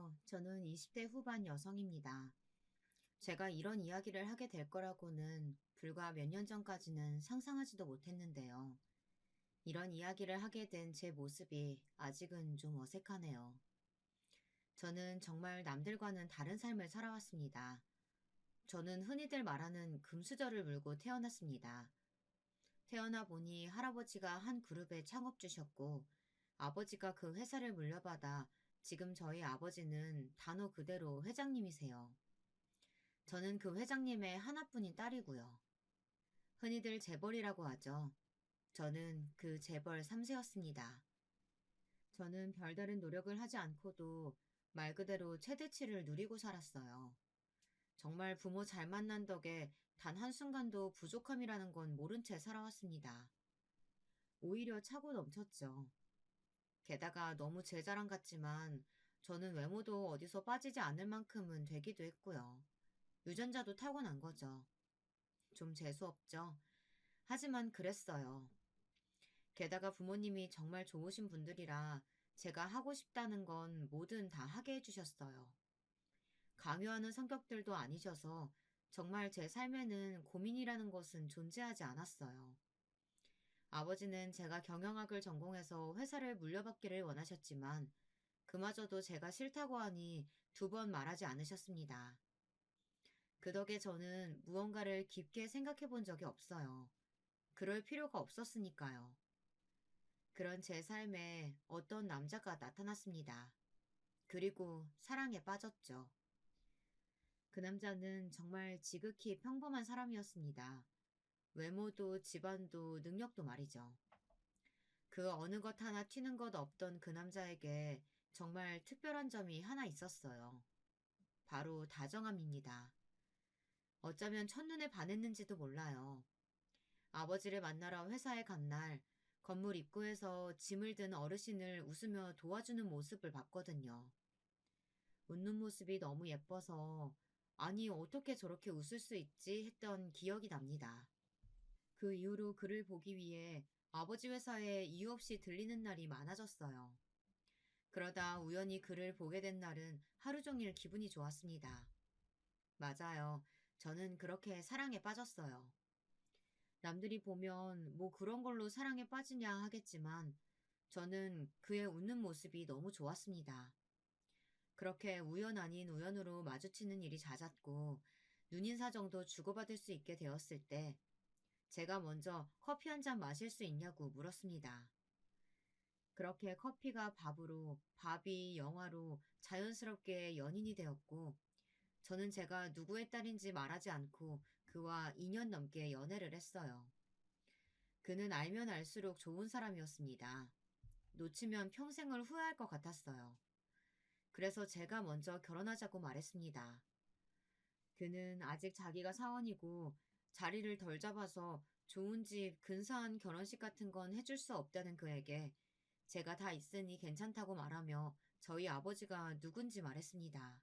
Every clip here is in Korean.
안녕하세요. 저는 20대 후반 여성입니다. 제가 이런 이야기를 하게 될 거라고는 불과 몇 년 전까지는 상상하지도 못했는데요. 이런 이야기를 하게 된 제 모습이 아직은 좀 어색하네요. 저는 정말 남들과는 다른 삶을 살아왔습니다. 저는 흔히들 말하는 금수저를 물고 태어났습니다. 태어나 보니 할아버지가 한 그룹의 창업주셨고, 아버지가 그 회사를 물려받아 지금 저희 아버지는 단어 그대로 회장님이세요. 저는 그 회장님의 하나뿐인 딸이고요. 흔히들 재벌이라고 하죠. 저는 그 재벌 3세였습니다. 저는 별다른 노력을 하지 않고도 말 그대로 최대치를 누리고 살았어요. 정말 부모 잘 만난 덕에 단 한순간도 부족함이라는 건 모른 채 살아왔습니다. 오히려 차고 넘쳤죠. 게다가 너무 제 자랑 같지만 저는 외모도 어디서 빠지지 않을 만큼은 되기도 했고요. 유전자도 타고난 거죠. 좀 재수없죠? 하지만 그랬어요. 게다가 부모님이 정말 좋으신 분들이라 제가 하고 싶다는 건 뭐든 다 하게 해주셨어요. 강요하는 성격들도 아니셔서 정말 제 삶에는 고민이라는 것은 존재하지 않았어요. 아버지는 제가 경영학을 전공해서 회사를 물려받기를 원하셨지만 그마저도 제가 싫다고 하니 두 번 말하지 않으셨습니다. 그 덕에 저는 무언가를 깊게 생각해 본 적이 없어요. 그럴 필요가 없었으니까요. 그런 제 삶에 어떤 남자가 나타났습니다. 그리고 사랑에 빠졌죠. 그 남자는 정말 지극히 평범한 사람이었습니다. 외모도 집안도 능력도 말이죠. 그 어느 것 하나 튀는 것 없던 그 남자에게 정말 특별한 점이 하나 있었어요. 바로 다정함입니다. 어쩌면 첫눈에 반했는지도 몰라요. 아버지를 만나러 회사에 간 날, 건물 입구에서 짐을 든 어르신을 웃으며 도와주는 모습을 봤거든요. 웃는 모습이 너무 예뻐서, 아니, 어떻게 저렇게 웃을 수 있지? 했던 기억이 납니다. 그 이후로 그를 보기 위해 아버지 회사에 이유 없이 들리는 날이 많아졌어요. 그러다 우연히 그를 보게 된 날은 하루 종일 기분이 좋았습니다. 맞아요. 저는 그렇게 사랑에 빠졌어요. 남들이 보면 뭐 그런 걸로 사랑에 빠지냐 하겠지만 저는 그의 웃는 모습이 너무 좋았습니다. 그렇게 우연 아닌 우연으로 마주치는 일이 잦았고 눈인사 정도 주고받을 수 있게 되었을 때 제가 먼저 커피 한 잔 마실 수 있냐고 물었습니다. 그렇게 커피가 밥으로, 밥이 영화로 자연스럽게 연인이 되었고 저는 제가 누구의 딸인지 말하지 않고 그와 2년 넘게 연애를 했어요. 그는 알면 알수록 좋은 사람이었습니다. 놓치면 평생을 후회할 것 같았어요. 그래서 제가 먼저 결혼하자고 말했습니다. 그는 아직 자기가 사원이고 자리를 덜 잡아서 좋은 집, 근사한 결혼식 같은 건 해줄 수 없다는 그에게 제가 다 있으니 괜찮다고 말하며 저희 아버지가 누군지 말했습니다.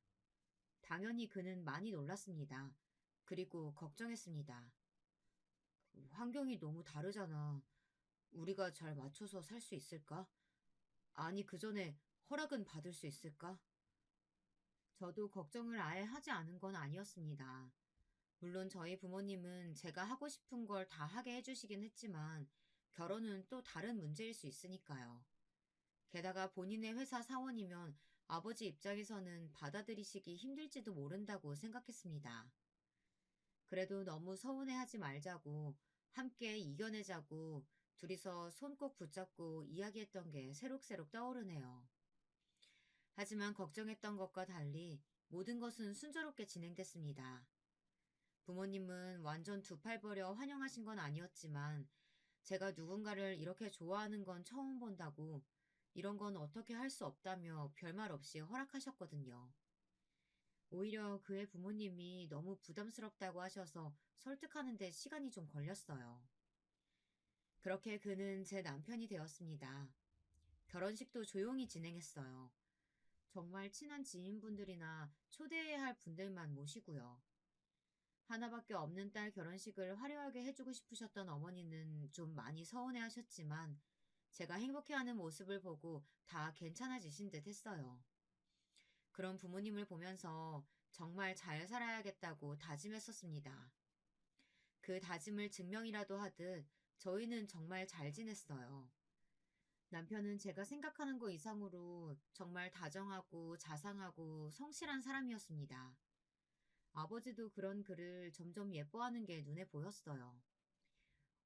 당연히 그는 많이 놀랐습니다. 그리고 걱정했습니다. 환경이 너무 다르잖아. 우리가 잘 맞춰서 살 수 있을까? 아니, 그 전에 허락은 받을 수 있을까? 저도 걱정을 아예 하지 않은 건 아니었습니다. 물론 저희 부모님은 제가 하고 싶은 걸 다 하게 해주시긴 했지만 결혼은 또 다른 문제일 수 있으니까요. 게다가 본인의 회사 사원이면 아버지 입장에서는 받아들이시기 힘들지도 모른다고 생각했습니다. 그래도 너무 서운해하지 말자고 함께 이겨내자고 둘이서 손 꼭 붙잡고 이야기했던 게 새록새록 떠오르네요. 하지만 걱정했던 것과 달리 모든 것은 순조롭게 진행됐습니다. 부모님은 완전 두 팔 벌여 환영하신 건 아니었지만 제가 누군가를 이렇게 좋아하는 건 처음 본다고 이런 건 어떻게 할 수 없다며 별말 없이 허락하셨거든요. 오히려 그의 부모님이 너무 부담스럽다고 하셔서 설득하는 데 시간이 좀 걸렸어요. 그렇게 그는 제 남편이 되었습니다. 결혼식도 조용히 진행했어요. 정말 친한 지인분들이나 초대해야 할 분들만 모시고요. 하나밖에 없는 딸 결혼식을 화려하게 해주고 싶으셨던 어머니는 좀 많이 서운해 하셨지만 제가 행복해하는 모습을 보고 다 괜찮아지신 듯 했어요. 그런 부모님을 보면서 정말 잘 살아야겠다고 다짐했었습니다. 그 다짐을 증명이라도 하듯 저희는 정말 잘 지냈어요. 남편은 제가 생각하는 것 이상으로 정말 다정하고 자상하고 성실한 사람이었습니다. 아버지도 그런 그를 점점 예뻐하는 게 눈에 보였어요.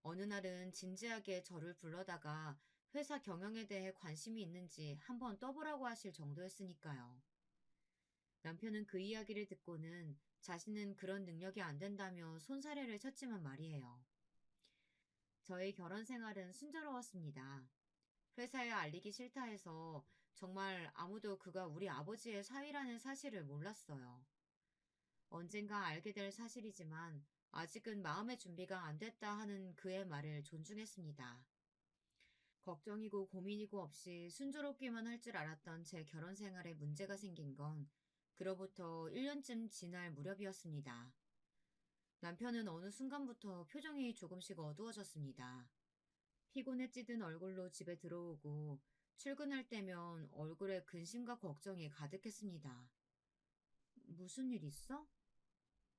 어느 날은 진지하게 저를 불러다가 회사 경영에 대해 관심이 있는지 한번 떠보라고 하실 정도였으니까요. 남편은 그 이야기를 듣고는 자신은 그런 능력이 안 된다며 손사래를 쳤지만 말이에요. 저의 결혼 생활은 순조로웠습니다. 회사에 알리기 싫다 해서 정말 아무도 그가 우리 아버지의 사위라는 사실을 몰랐어요. 언젠가 알게 될 사실이지만 아직은 마음의 준비가 안 됐다 하는 그의 말을 존중했습니다. 걱정이고 고민이고 없이 순조롭기만 할 줄 알았던 제 결혼 생활에 문제가 생긴 건 그로부터 1년쯤 지날 무렵이었습니다. 남편은 어느 순간부터 표정이 조금씩 어두워졌습니다. 피곤에 찌든 얼굴로 집에 들어오고 출근할 때면 얼굴에 근심과 걱정이 가득했습니다. 무슨 일 있어?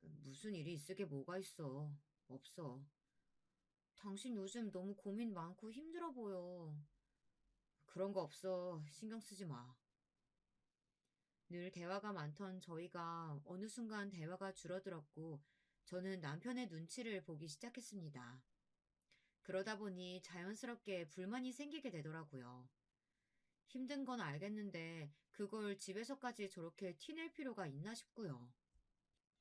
무슨 일이 있을 게 뭐가 있어. 없어. 당신 요즘 너무 고민 많고 힘들어 보여. 그런 거 없어. 신경 쓰지 마. 늘 대화가 많던 저희가 어느 순간 대화가 줄어들었고 저는 남편의 눈치를 보기 시작했습니다. 그러다 보니 자연스럽게 불만이 생기게 되더라고요. 힘든 건 알겠는데 그걸 집에서까지 저렇게 티낼 필요가 있나 싶고요.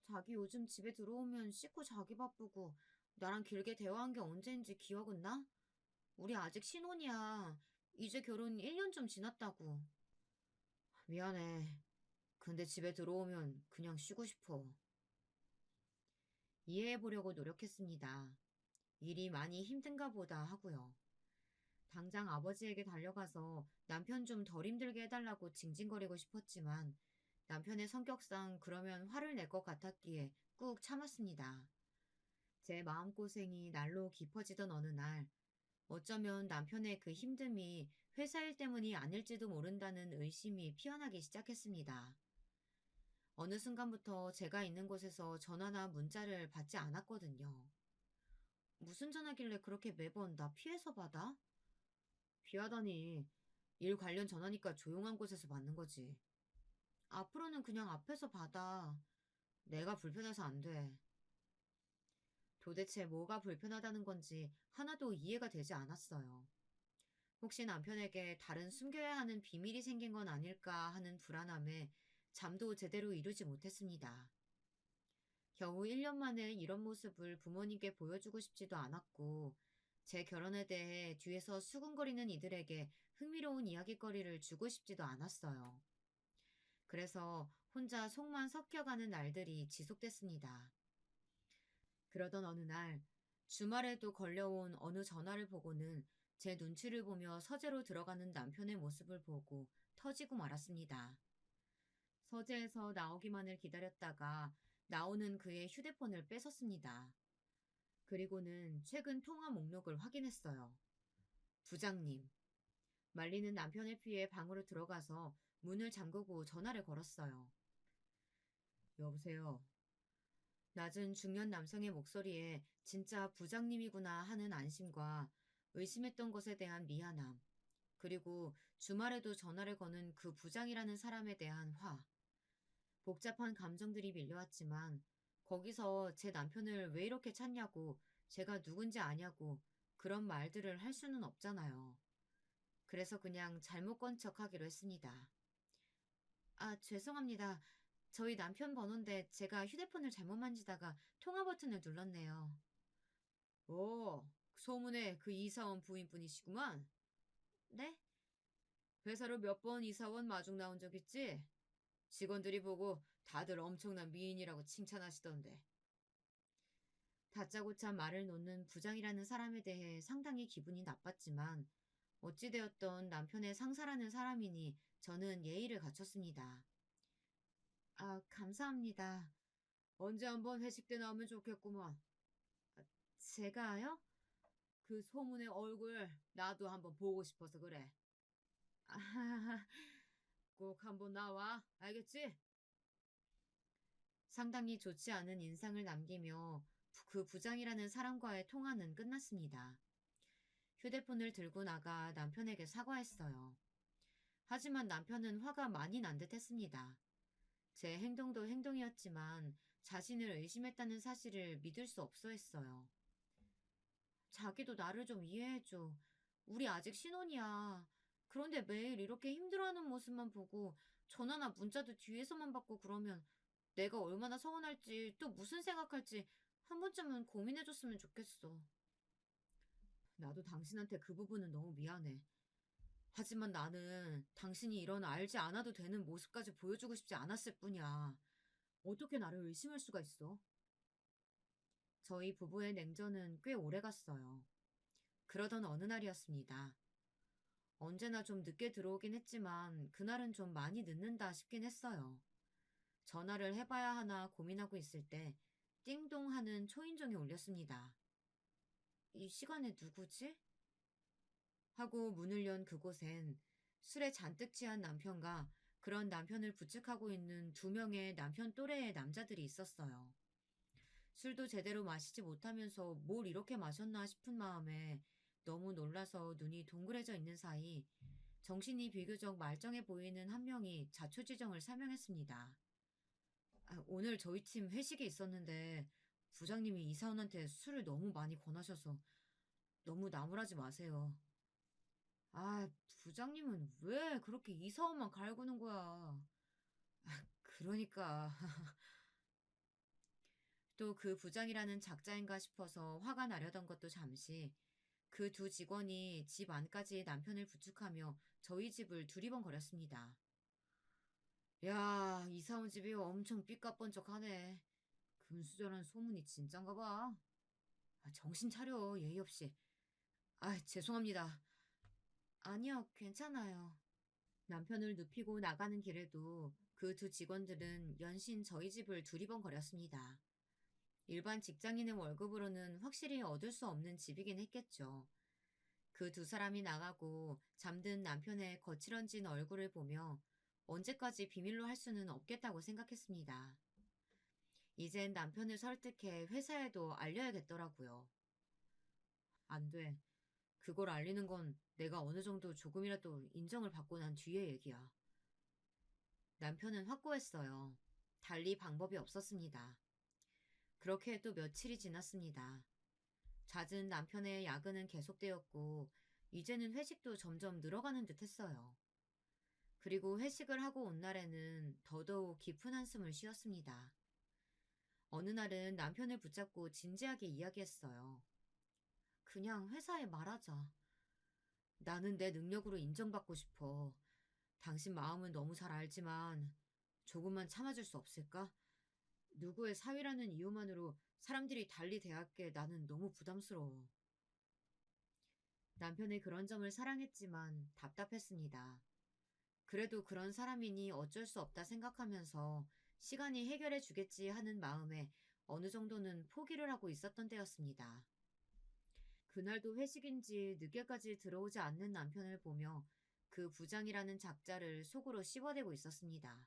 자기 요즘 집에 들어오면 씻고 자기 바쁘고 나랑 길게 대화한 게 언제인지 기억은 나? 우리 아직 신혼이야. 이제 결혼 1년 좀 지났다고. 미안해. 근데 집에 들어오면 그냥 쉬고 싶어. 이해해 보려고 노력했습니다. 일이 많이 힘든가 보다 하고요. 당장 아버지에게 달려가서 남편 좀 덜 힘들게 해달라고 징징거리고 싶었지만 남편의 성격상 그러면 화를 낼 것 같았기에 꾹 참았습니다. 제 마음고생이 날로 깊어지던 어느 날, 어쩌면 남편의 그 힘듦이 회사 일 때문이 아닐지도 모른다는 의심이 피어나기 시작했습니다. 어느 순간부터 제가 있는 곳에서 전화나 문자를 받지 않았거든요. 무슨 전화길래 그렇게 매번 나 피해서 받아? 피하다니. 일 관련 전화니까 조용한 곳에서 받는 거지. 앞으로는 그냥 앞에서 받아. 내가 불편해서 안 돼. 도대체 뭐가 불편하다는 건지 하나도 이해가 되지 않았어요. 혹시 남편에게 다른 숨겨야 하는 비밀이 생긴 건 아닐까 하는 불안함에 잠도 제대로 이루지 못했습니다. 겨우 1년 만에 이런 모습을 부모님께 보여주고 싶지도 않았고, 제 결혼에 대해 뒤에서 수군거리는 이들에게 흥미로운 이야기거리를 주고 싶지도 않았어요. 그래서 혼자 속만 섞여가는 날들이 지속됐습니다. 그러던 어느 날, 주말에도 걸려온 어느 전화를 보고는 제 눈치를 보며 서재로 들어가는 남편의 모습을 보고 터지고 말았습니다. 서재에서 나오기만을 기다렸다가 나오는 그의 휴대폰을 뺏었습니다. 그리고는 최근 통화 목록을 확인했어요. 부장님. 말리는 남편의 피해 방으로 들어가서 문을 잠그고 전화를 걸었어요. 여보세요. 낮은 중년 남성의 목소리에 진짜 부장님이구나 하는 안심과 의심했던 것에 대한 미안함, 그리고 주말에도 전화를 거는 그 부장이라는 사람에 대한 화, 복잡한 감정들이 밀려왔지만 거기서 제 남편을 왜 이렇게 찾냐고 제가 누군지 아냐고 그런 말들을 할 수는 없잖아요. 그래서 그냥 잘못 건 척하기로 했습니다. 아, 죄송합니다. 저희 남편 번호인데 제가 휴대폰을 잘못 만지다가 통화 버튼을 눌렀네요. 오, 소문에 그 이사원 부인분이시구만. 네? 회사로 몇 번 이사원 마중 나온 적 있지? 직원들이 보고 다들 엄청난 미인이라고 칭찬하시던데. 다짜고짜 말을 놓는 부장이라는 사람에 대해 상당히 기분이 나빴지만 어찌되었던 남편의 상사라는 사람이니 저는 예의를 갖췄습니다. 아, 감사합니다. 언제 한번 회식 때 나오면 좋겠구먼. 아, 제가요? 그 소문의 얼굴 나도 한번 보고 싶어서 그래. 아, 꼭 한번 나와. 알겠지? 상당히 좋지 않은 인상을 남기며 그 부장이라는 사람과의 통화는 끝났습니다. 휴대폰을 들고 나가 남편에게 사과했어요. 하지만 남편은 화가 많이 난 듯 했습니다. 제 행동도 행동이었지만 자신을 의심했다는 사실을 믿을 수 없어 했어요. 자기도 나를 좀 이해해줘. 우리 아직 신혼이야. 그런데 매일 이렇게 힘들어하는 모습만 보고 전화나 문자도 뒤에서만 받고 그러면 내가 얼마나 서운할지 또 무슨 생각할지 한 번쯤은 고민해줬으면 좋겠어. 나도 당신한테 그 부분은 너무 미안해. 하지만 나는 당신이 이런 알지 않아도 되는 모습까지 보여주고 싶지 않았을 뿐이야. 어떻게 나를 의심할 수가 있어? 저희 부부의 냉전은 꽤 오래 갔어요. 그러던 어느 날이었습니다. 언제나 좀 늦게 들어오긴 했지만 그날은 좀 많이 늦는다 싶긴 했어요. 전화를 해봐야 하나 고민하고 있을 때 띵동 하는 초인종이 울렸습니다. 이 시간에 누구지? 하고 문을 연 그곳엔 술에 잔뜩 취한 남편과 그런 남편을 부축하고 있는 두 명의 남편 또래의 남자들이 있었어요. 술도 제대로 마시지 못하면서 뭘 이렇게 마셨나 싶은 마음에 너무 놀라서 눈이 동그래져 있는 사이 정신이 비교적 말짱해 보이는 한 명이 자초지정을 설명했습니다. 아, 오늘 저희 팀 회식이 있었는데 부장님이 이사원한테 술을 너무 많이 권하셔서 너무 나무라지 마세요. 아, 부장님은 왜 그렇게 이사원만 갈구는 거야? 그러니까 또 그 부장이라는 작자인가 싶어서 화가 나려던 것도 잠시 그 두 직원이 집 안까지 남편을 부축하며 저희 집을 두리번거렸습니다. 야, 이사 온 집이 엄청 삐까뻔쩍하네. 금수저라는 소문이 진짠가 봐. 아, 정신 차려, 예의 없이. 아, 죄송합니다. 아니요, 괜찮아요. 남편을 눕히고 나가는 길에도 그 두 직원들은 연신 저희 집을 두리번거렸습니다. 일반 직장인의 월급으로는 확실히 얻을 수 없는 집이긴 했겠죠. 그 두 사람이 나가고 잠든 남편의 거칠어진 얼굴을 보며 언제까지 비밀로 할 수는 없겠다고 생각했습니다. 이젠 남편을 설득해 회사에도 알려야겠더라고요. 안 돼. 그걸 알리는 건 내가 어느 정도 조금이라도 인정을 받고 난 뒤의 얘기야. 남편은 확고했어요. 달리 방법이 없었습니다. 그렇게 또 며칠이 지났습니다. 잦은 남편의 야근은 계속되었고, 이제는 회식도 점점 늘어가는 듯 했어요. 그리고 회식을 하고 온 날에는 더더욱 깊은 한숨을 쉬었습니다. 어느 날은 남편을 붙잡고 진지하게 이야기했어요. 그냥 회사에 말하자. 나는 내 능력으로 인정받고 싶어. 당신 마음은 너무 잘 알지만 조금만 참아줄 수 없을까? 누구의 사위라는 이유만으로 사람들이 달리 대하기에 나는 너무 부담스러워. 남편의 그런 점을 사랑했지만 답답했습니다. 그래도 그런 사람이니 어쩔 수 없다 생각하면서 시간이 해결해 주겠지 하는 마음에 어느 정도는 포기를 하고 있었던 때였습니다. 그날도 회식인지 늦게까지 들어오지 않는 남편을 보며 그 부장이라는 작자를 속으로 씹어대고 있었습니다.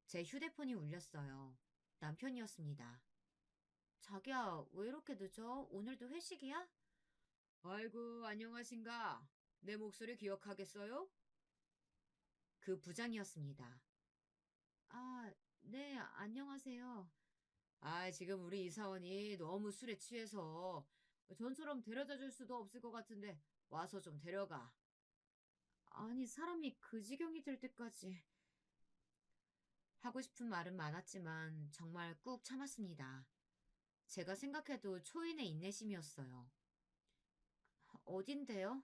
제 휴대폰이 울렸어요. 남편이었습니다. 자기야, 왜 이렇게 늦어? 오늘도 회식이야? 아이고, 안녕하신가? 내 목소리 기억하겠어요? 그 부장이었습니다. 아, 네, 안녕하세요. 아, 지금 우리 이사원이 너무 술에 취해서 전처럼 데려다 줄 수도 없을 것 같은데 와서 좀 데려가. 아니, 사람이 그 지경이 될 때까지. 하고 싶은 말은 많았지만 정말 꾹 참았습니다. 제가 생각해도 초인의 인내심이었어요. 어딘데요?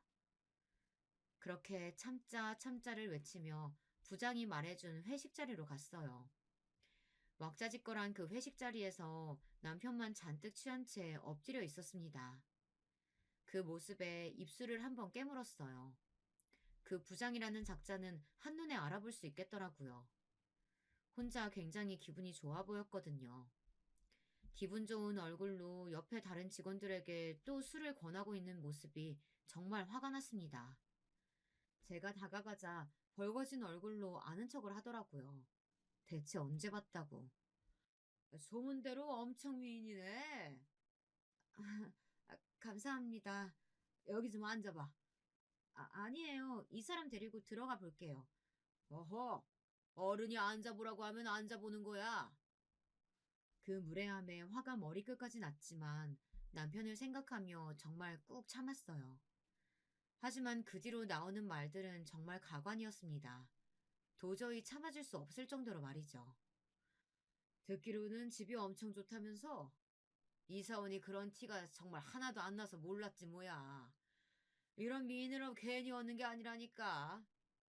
그렇게 참자 참자를 외치며 부장이 말해준 회식 자리로 갔어요. 왁자지껄한 그 회식 자리에서 남편만 잔뜩 취한 채 엎드려 있었습니다. 그 모습에 입술을 한번 깨물었어요. 그 부장이라는 작자는 한눈에 알아볼 수 있겠더라고요. 혼자 굉장히 기분이 좋아 보였거든요. 기분 좋은 얼굴로 옆에 다른 직원들에게 또 술을 권하고 있는 모습이 정말 화가 났습니다. 제가 다가가자 벌거진 얼굴로 아는 척을 하더라고요. 대체 언제 봤다고. 소문대로 엄청 미인이네. 감사합니다. 여기 좀 앉아봐. 아니에요. 이 사람 데리고 들어가 볼게요. 어허, 어른이 앉아보라고 하면 앉아보는 거야. 그 무례함에 화가 머리끝까지 났지만 남편을 생각하며 정말 꾹 참았어요. 하지만 그 뒤로 나오는 말들은 정말 가관이었습니다. 도저히 참아줄 수 없을 정도로 말이죠. 듣기로는 집이 엄청 좋다면서? 이사원이 그런 티가 정말 하나도 안 나서 몰랐지 뭐야. 이런 미인으로 괜히 얻는 게 아니라니까.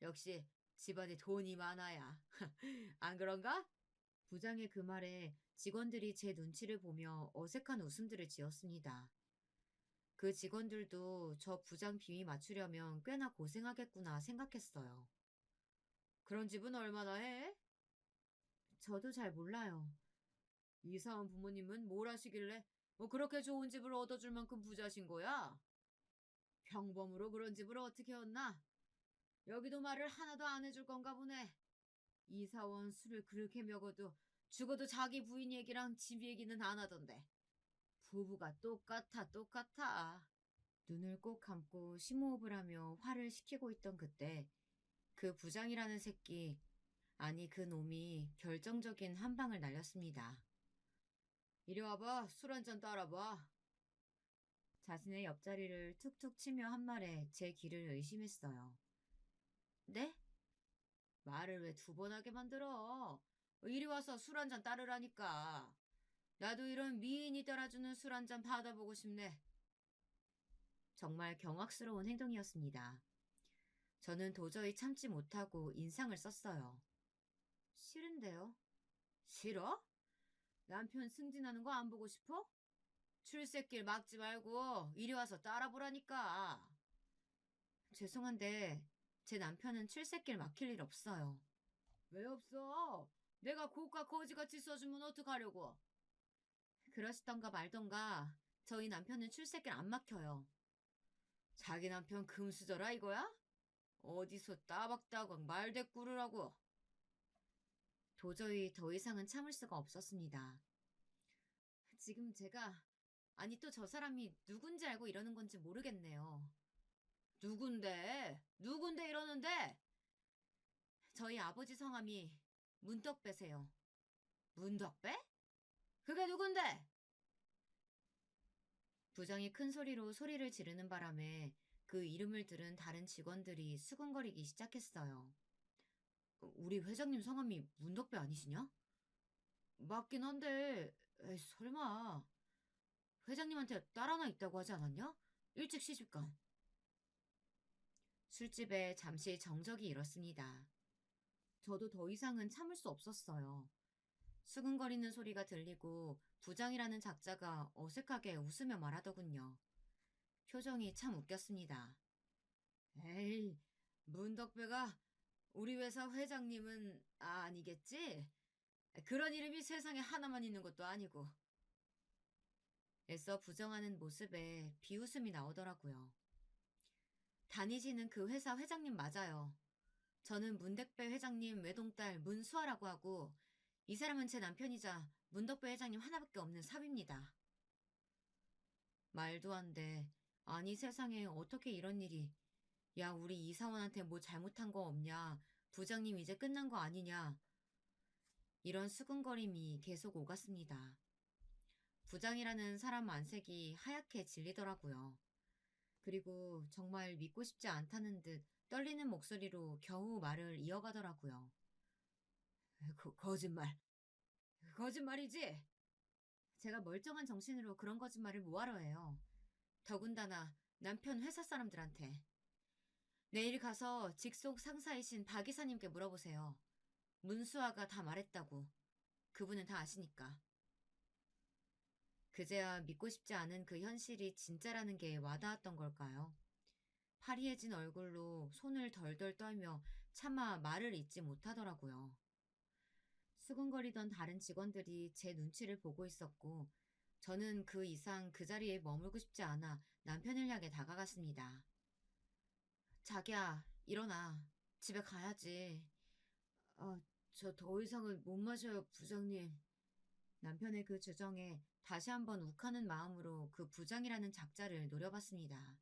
역시 집안에 돈이 많아야. 안 그런가? 부장의 그 말에 직원들이 제 눈치를 보며 어색한 웃음들을 지었습니다. 그 직원들도 저 부장 비위 맞추려면 꽤나 고생하겠구나 생각했어요. 그런 집은 얼마나 해? 저도 잘 몰라요. 이사원 부모님은 뭘 하시길래 뭐 그렇게 좋은 집을 얻어줄 만큼 부자신 거야? 평범으로 그런 집을 어떻게 얻나? 여기도 말을 하나도 안 해줄 건가 보네. 이사원 술을 그렇게 먹어도 죽어도 자기 부인 얘기랑 집 얘기는 안 하던데. 부부가 똑같아, 똑같아. 눈을 꼭 감고 심호흡을 하며 화를 식히고 있던 그때 그 부장이라는 새끼, 아니 그 놈이 결정적인 한 방을 날렸습니다. 이리 와봐, 술 한 잔 따라봐. 자신의 옆자리를 툭툭 치며 한 말에 제 귀를 의심했어요. 네? 말을 왜 두 번 하게 만들어? 이리 와서 술 한 잔 따르라니까. 나도 이런 미인이 따라주는 술 한 잔 받아보고 싶네. 정말 경악스러운 행동이었습니다. 저는 도저히 참지 못하고 인상을 썼어요. 싫은데요? 싫어? 남편 승진하는 거 안 보고 싶어? 출세길 막지 말고 이리 와서 따라보라니까. 죄송한데 제 남편은 출세길 막힐 일 없어요. 왜 없어? 내가 고가 거지같이 써주면 어떡하려고? 그러시던가 말던가 저희 남편은 출세길 안 막혀요. 자기 남편 금수저라 이거야? 어디서 따박따박 말대꾸르라고. 도저히 더 이상은 참을 수가 없었습니다. 지금 제가, 아니 또 저 사람이 누군지 알고 이러는 건지 모르겠네요. 누군데? 누군데 이러는데? 저희 아버지 성함이 문덕배세요. 문덕배? 그게 누군데? 부장이 큰 소리로 소리를 지르는 바람에 그 이름을 들은 다른 직원들이 수군거리기 시작했어요. 우리 회장님 성함이 문덕배 아니시냐? 맞긴 한데, 에이, 설마. 회장님한테 딸 하나 있다고 하지 않았냐? 일찍 시집간. 술집에 잠시 정적이 일었습니다. 저도 더 이상은 참을 수 없었어요. 수근거리는 소리가 들리고 부장이라는 작자가 어색하게 웃으며 말하더군요. 표정이 참 웃겼습니다. 에이, 문덕배가 우리 회사 회장님은 아니겠지? 그런 이름이 세상에 하나만 있는 것도 아니고. 애써 부정하는 모습에 비웃음이 나오더라고요. 다니시는 그 회사 회장님 맞아요. 저는 문덕배 회장님 외동딸 문수아라고 하고 이 사람은 제 남편이자 문덕배 회장님 하나밖에 없는 삽입니다. 말도 안 돼. 아니 세상에 어떻게 이런 일이. 야 우리 이사원한테 뭐 잘못한 거 없냐. 부장님 이제 끝난 거 아니냐. 이런 수근거림이 계속 오갔습니다. 부장이라는 사람 안색이 하얗게 질리더라고요. 그리고 정말 믿고 싶지 않다는 듯 떨리는 목소리로 겨우 말을 이어가더라고요. 거짓말. 거짓말이지? 제가 멀쩡한 정신으로 그런 거짓말을 뭐하러 해요. 더군다나 남편 회사 사람들한테. 내일 가서 직속 상사이신 박 이사님께 물어보세요. 문수아가 다 말했다고. 그분은 다 아시니까. 그제야 믿고 싶지 않은 그 현실이 진짜라는 게 와닿았던 걸까요? 파리해진 얼굴로 손을 덜덜 떨며 차마 말을 잇지 못하더라고요. 수군거리던 다른 직원들이 제 눈치를 보고 있었고, 저는 그 이상 그 자리에 머물고 싶지 않아 남편을 향해 다가갔습니다. 자기야, 일어나. 집에 가야지. 아, 저 더 이상은 못 마셔요, 부장님. 남편의 그 주정에 다시 한번 욱하는 마음으로 그 부장이라는 작자를 노려봤습니다.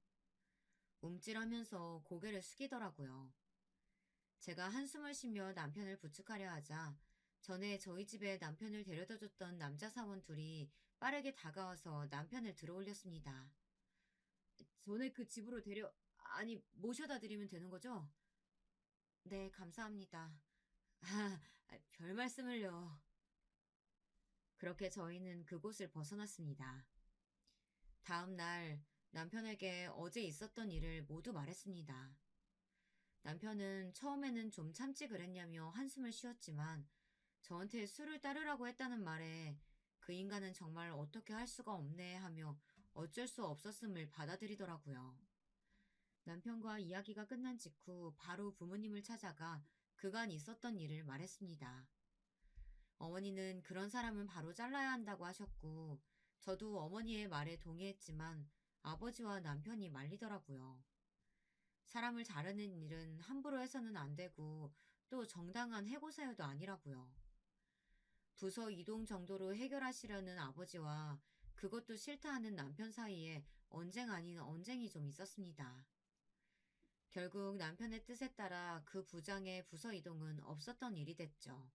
움찔하면서 고개를 숙이더라고요. 제가 한숨을 쉬며 남편을 부축하려 하자 전에 저희 집에 남편을 데려다 줬던 남자 사원 둘이 빠르게 다가와서 남편을 들어올렸습니다. 전에 그 집으로 아니, 모셔다 드리면 되는 거죠? 네, 감사합니다. 아, 별 말씀을요. 그렇게 저희는 그곳을 벗어났습니다. 다음 날 남편에게 어제 있었던 일을 모두 말했습니다. 남편은 처음에는 좀 참지 그랬냐며 한숨을 쉬었지만 저한테 술을 따르라고 했다는 말에 그 인간은 정말 어떻게 할 수가 없네 하며 어쩔 수 없었음을 받아들이더라고요. 남편과 이야기가 끝난 직후 바로 부모님을 찾아가 그간 있었던 일을 말했습니다. 어머니는 그런 사람은 바로 잘라야 한다고 하셨고, 저도 어머니의 말에 동의했지만 아버지와 남편이 말리더라고요. 사람을 자르는 일은 함부로 해서는 안 되고 또 정당한 해고 사유도 아니라고요. 부서 이동 정도로 해결하시려는 아버지와 그것도 싫다 하는 남편 사이에 언쟁 아닌 언쟁이 좀 있었습니다. 결국 남편의 뜻에 따라 그 부장의 부서 이동은 없었던 일이 됐죠.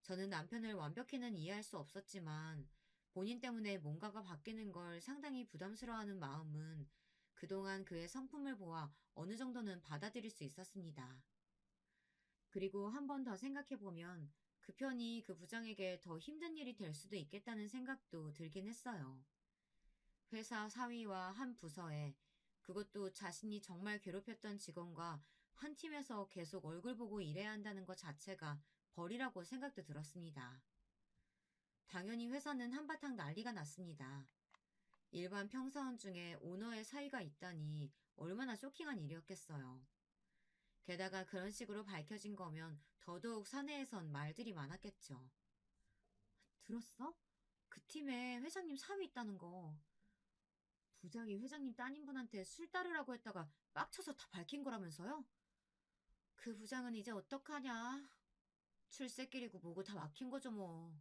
저는 남편을 완벽히는 이해할 수 없었지만 본인 때문에 뭔가가 바뀌는 걸 상당히 부담스러워하는 마음은 그동안 그의 성품을 보아 어느 정도는 받아들일 수 있었습니다. 그리고 한 번 더 생각해보면 그 편이 그 부장에게 더 힘든 일이 될 수도 있겠다는 생각도 들긴 했어요. 회사 사위와 한 부서에 그것도 자신이 정말 괴롭혔던 직원과 한 팀에서 계속 얼굴 보고 일해야 한다는 것 자체가 벌이라고 생각도 들었습니다. 당연히 회사는 한바탕 난리가 났습니다. 일반 평사원 중에 오너의 사위가 있다니 얼마나 쇼킹한 일이었겠어요. 게다가 그런 식으로 밝혀진 거면 더더욱 사내에선 말들이 많았겠죠. 들었어? 그 팀에 회장님 사위 있다는 거. 부장이 회장님 따님분한테 술 따르라고 했다가 빡쳐서 다 밝힌 거라면서요? 그 부장은 이제 어떡하냐? 출세길이고 뭐고 다 막힌 거죠 뭐.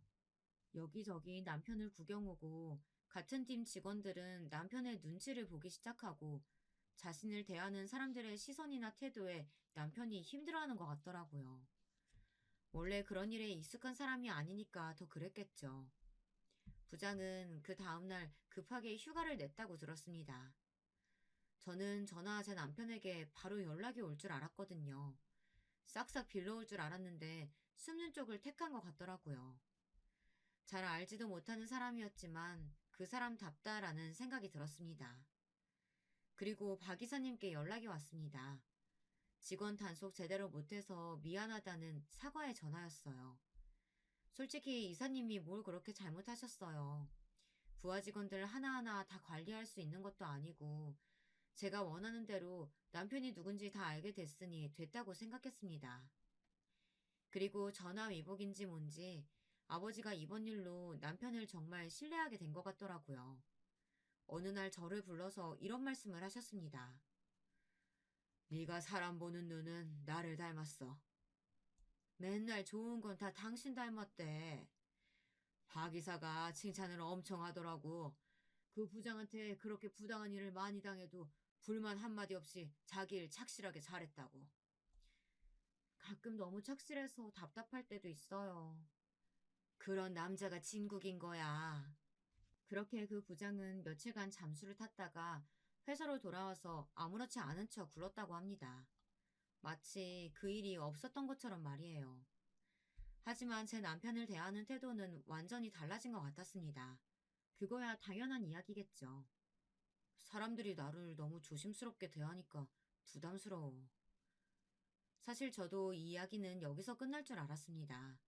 여기저기 남편을 구경 오고 같은 팀 직원들은 남편의 눈치를 보기 시작하고 자신을 대하는 사람들의 시선이나 태도에 남편이 힘들어하는 것 같더라고요. 원래 그런 일에 익숙한 사람이 아니니까 더 그랬겠죠. 부장은 그 다음날 급하게 휴가를 냈다고 들었습니다. 저는 저나 제 남편에게 바로 연락이 올 줄 알았거든요. 싹싹 빌려올 줄 알았는데 숨는 쪽을 택한 것 같더라고요. 잘 알지도 못하는 사람이었지만 그 사람답다라는 생각이 들었습니다. 그리고 박 이사님께 연락이 왔습니다. 직원 단속 제대로 못해서 미안하다는 사과의 전화였어요. 솔직히 이사님이 뭘 그렇게 잘못하셨어요. 부하 직원들 하나하나 다 관리할 수 있는 것도 아니고 제가 원하는 대로 남편이 누군지 다 알게 됐으니 됐다고 생각했습니다. 그리고 전화 위복인지 뭔지 아버지가 이번 일로 남편을 정말 신뢰하게 된 것 같더라고요. 어느 날 저를 불러서 이런 말씀을 하셨습니다. 네가 사람 보는 눈은 나를 닮았어. 맨날 좋은 건 다 당신 닮았대. 박 이사가 칭찬을 엄청 하더라고. 그 부장한테 그렇게 부당한 일을 많이 당해도 불만 한마디 없이 자기 일 착실하게 잘했다고. 가끔 너무 착실해서 답답할 때도 있어요. 그런 남자가 진국인 거야. 그렇게 그 부장은 며칠간 잠수를 탔다가 회사로 돌아와서 아무렇지 않은 척 굴었다고 합니다. 마치 그 일이 없었던 것처럼 말이에요. 하지만 제 남편을 대하는 태도는 완전히 달라진 것 같았습니다. 그거야 당연한 이야기겠죠. 사람들이 나를 너무 조심스럽게 대하니까 부담스러워. 사실 저도 이 이야기는 여기서 끝날 줄 알았습니다.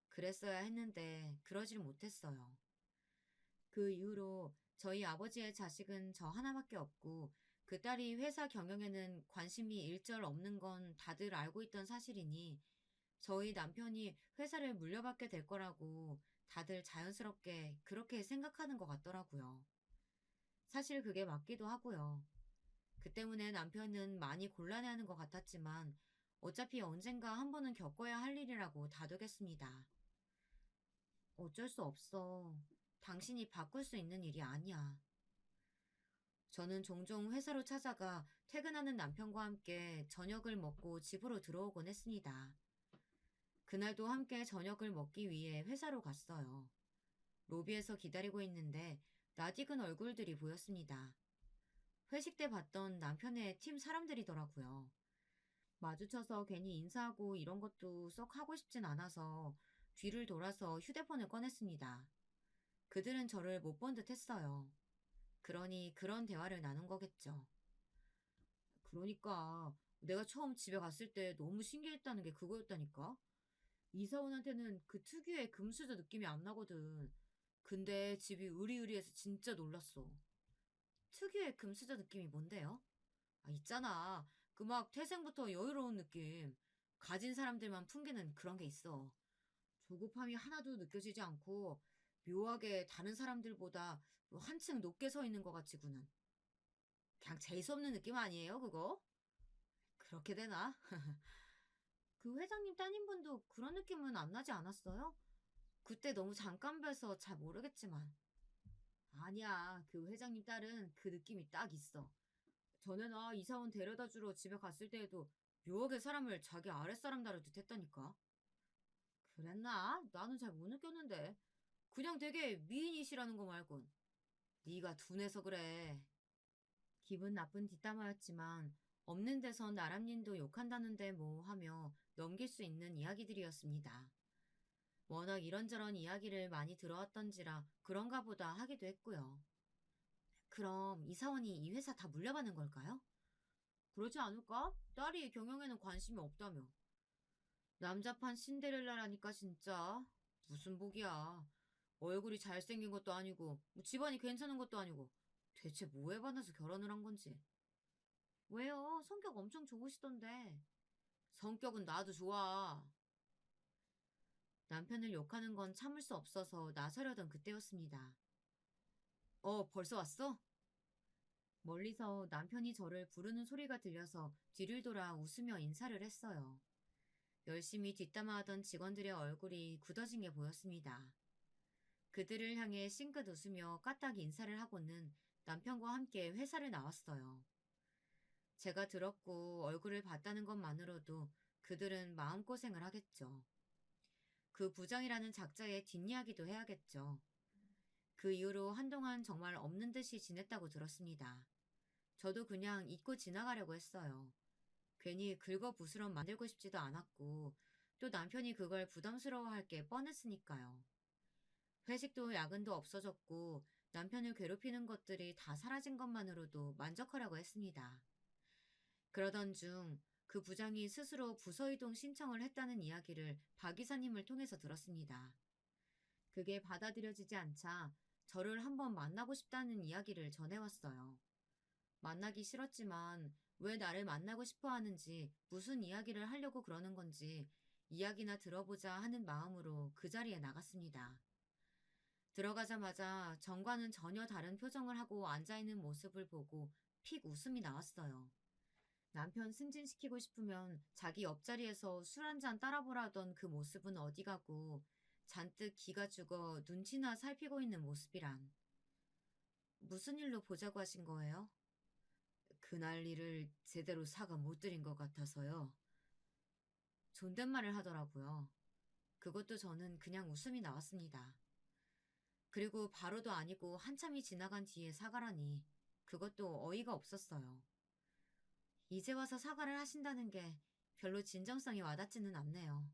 그랬어야 했는데 그러질 못했어요. 그 이후로 저희 아버지의 자식은 저 하나밖에 없고 그 딸이 회사 경영에는 관심이 일절 없는 건 다들 알고 있던 사실이니 저희 남편이 회사를 물려받게 될 거라고 다들 자연스럽게 그렇게 생각하는 것 같더라고요. 사실 그게 맞기도 하고요. 그 때문에 남편은 많이 곤란해하는 것 같았지만 어차피 언젠가 한 번은 겪어야 할 일이라고 다독였습니다. 어쩔 수 없어. 당신이 바꿀 수 있는 일이 아니야. 저는 종종 회사로 찾아가 퇴근하는 남편과 함께 저녁을 먹고 집으로 들어오곤 했습니다. 그날도 함께 저녁을 먹기 위해 회사로 갔어요. 로비에서 기다리고 있는데 낯익은 얼굴들이 보였습니다. 회식 때 봤던 남편의 팀 사람들이더라고요. 마주쳐서 괜히 인사하고 이런 것도 썩 하고 싶진 않아서 뒤를 돌아서 휴대폰을 꺼냈습니다. 그들은 저를 못 본 듯 했어요. 그러니 그런 대화를 나눈 거겠죠. 그러니까 내가 처음 집에 갔을 때 너무 신기했다는 게 그거였다니까? 이사원한테는 그 특유의 금수저 느낌이 안 나거든. 근데 집이 으리으리해서 진짜 놀랐어. 특유의 금수저 느낌이 뭔데요? 아, 있잖아. 그 막 태생부터 여유로운 느낌. 가진 사람들만 풍기는 그런 게 있어. 조급함이 하나도 느껴지지 않고 묘하게 다른 사람들보다 뭐 한층 높게 서 있는 것 같이 구는. 그냥 재수없는 느낌 아니에요, 그거? 그렇게 되나? 그 회장님 따님분도 그런 느낌은 안 나지 않았어요? 그때 너무 잠깐 뵈서 잘 모르겠지만. 아니야, 그 회장님 딸은 그 느낌이 딱 있어. 전에 나 이사원 데려다 주러 집에 갔을 때에도 묘하게 사람을 자기 아랫사람 다루듯 했다니까. 그랬나? 나는 잘 못 느꼈는데. 그냥 되게 미인이시라는 거 말곤. 네가 둔해서 그래. 기분 나쁜 뒷담화였지만 없는 데선 나람님도 욕한다는데 뭐 하며 넘길 수 있는 이야기들이었습니다. 워낙 이런저런 이야기를 많이 들어왔던지라 그런가 보다 하기도 했고요. 그럼 이사원이 이 회사 다 물려받는 걸까요? 그러지 않을까? 딸이 경영에는 관심이 없다며. 남자판 신데렐라라니까 진짜. 무슨 복이야. 얼굴이 잘생긴 것도 아니고 뭐 집안이 괜찮은 것도 아니고 대체 뭐에 반해서 결혼을 한 건지. 왜요? 성격 엄청 좋으시던데. 성격은 나도 좋아. 남편을 욕하는 건 참을 수 없어서 나서려던 그때였습니다. 벌써 왔어? 멀리서 남편이 저를 부르는 소리가 들려서 뒤를 돌아 웃으며 인사를 했어요. 열심히 뒷담화하던 직원들의 얼굴이 굳어진 게 보였습니다. 그들을 향해 싱긋 웃으며 까딱 인사를 하고는 남편과 함께 회사를 나왔어요. 제가 들었고 얼굴을 봤다는 것만으로도 그들은 마음고생을 하겠죠. 그 부장이라는 작자의 뒷이야기도 해야겠죠. 그 이후로 한동안 정말 없는 듯이 지냈다고 들었습니다. 저도 그냥 잊고 지나가려고 했어요. 괜히 긁어부스럼 만들고 싶지도 않았고 또 남편이 그걸 부담스러워할 게 뻔했으니까요. 회식도 야근도 없어졌고 남편을 괴롭히는 것들이 다 사라진 것만으로도 만족하려고 했습니다. 그러던 중 그 부장이 스스로 부서 이동 신청을 했다는 이야기를 박 이사님을 통해서 들었습니다. 그게 받아들여지지 않자 저를 한번 만나고 싶다는 이야기를 전해왔어요. 만나기 싫었지만 왜 나를 만나고 싶어 하는지 무슨 이야기를 하려고 그러는 건지 이야기나 들어보자 하는 마음으로 그 자리에 나갔습니다. 들어가자마자 전과는 전혀 다른 표정을 하고 앉아있는 모습을 보고 픽 웃음이 나왔어요. 남편 승진시키고 싶으면 자기 옆자리에서 술 한 잔 따라보라던 그 모습은 어디 가고 잔뜩 기가 죽어 눈치나 살피고 있는 모습이란. 무슨 일로 보자고 하신 거예요? 그날 일을 제대로 사과 못 드린 것 같아서요. 존댓말을 하더라고요. 그것도 저는 그냥 웃음이 나왔습니다. 그리고 바로도 아니고 한참이 지나간 뒤에 사과라니 그것도 어이가 없었어요. 이제 와서 사과를 하신다는 게 별로 진정성이 와닿지는 않네요.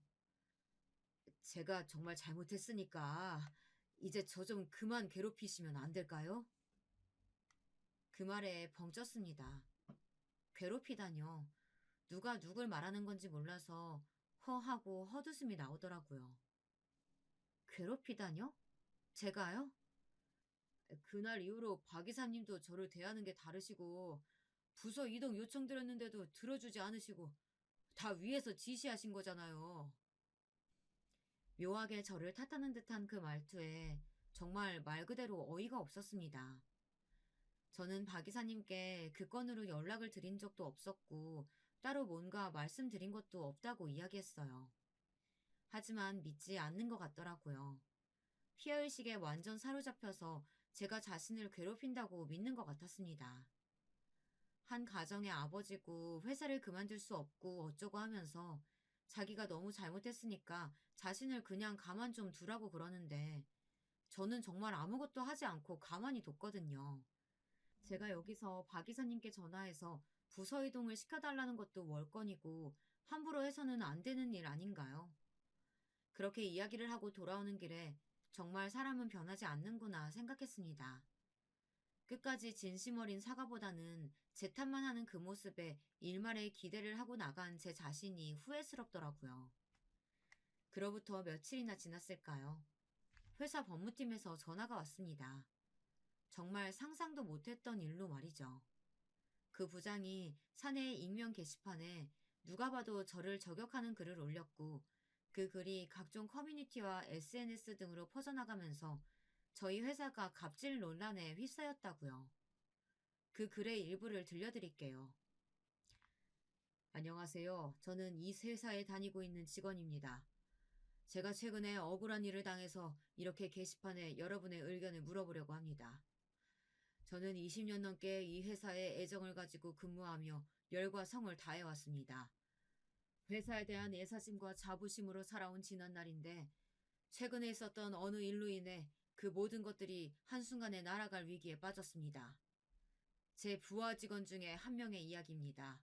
제가 정말 잘못했으니까 이제 저 좀 그만 괴롭히시면 안 될까요? 그 말에 벙쪘습니다. 괴롭히다뇨. 누가 누굴 말하는 건지 몰라서 허하고 헛웃음이 나오더라고요. 괴롭히다뇨? 제가요? 그날 이후로 박 이사님도 저를 대하는 게 다르시고 부서 이동 요청드렸는데도 들어주지 않으시고 다 위에서 지시하신 거잖아요. 묘하게 저를 탓하는 듯한 그 말투에 정말 말 그대로 어이가 없었습니다. 저는 박 이사님께 그 건으로 연락을 드린 적도 없었고 따로 뭔가 말씀드린 것도 없다고 이야기했어요. 하지만 믿지 않는 것 같더라고요. 피해의식에 완전 사로잡혀서 제가 자신을 괴롭힌다고 믿는 것 같았습니다. 한 가정의 아버지고 회사를 그만둘 수 없고 어쩌고 하면서 자기가 너무 잘못했으니까 자신을 그냥 가만 좀 두라고 그러는데 저는 정말 아무것도 하지 않고 가만히 뒀거든요. 제가 여기서 박 이사님께 전화해서 부서 이동을 시켜달라는 것도 월권이고 함부로 해서는 안 되는 일 아닌가요? 그렇게 이야기를 하고 돌아오는 길에 정말 사람은 변하지 않는구나 생각했습니다. 끝까지 진심 어린 사과보다는 제 탓만 하는 그 모습에 일말의 기대를 하고 나간 제 자신이 후회스럽더라고요. 그로부터 며칠이나 지났을까요? 회사 법무팀에서 전화가 왔습니다. 정말 상상도 못했던 일로 말이죠. 그 부장이 사내 익명 게시판에 누가 봐도 저를 저격하는 글을 올렸고 그 글이 각종 커뮤니티와 SNS 등으로 퍼져나가면서 저희 회사가 갑질 논란에 휩싸였다고요. 그 글의 일부를 들려드릴게요. 안녕하세요. 저는 이 회사에 다니고 있는 직원입니다. 제가 최근에 억울한 일을 당해서 이렇게 게시판에 여러분의 의견을 물어보려고 합니다. 저는 20년 넘게 이 회사에 애정을 가지고 근무하며 열과 성을 다해왔습니다. 회사에 대한 애사심과 자부심으로 살아온 지난날인데 최근에 있었던 어느 일로 인해 그 모든 것들이 한순간에 날아갈 위기에 빠졌습니다. 제 부하 직원 중에 한 명의 이야기입니다.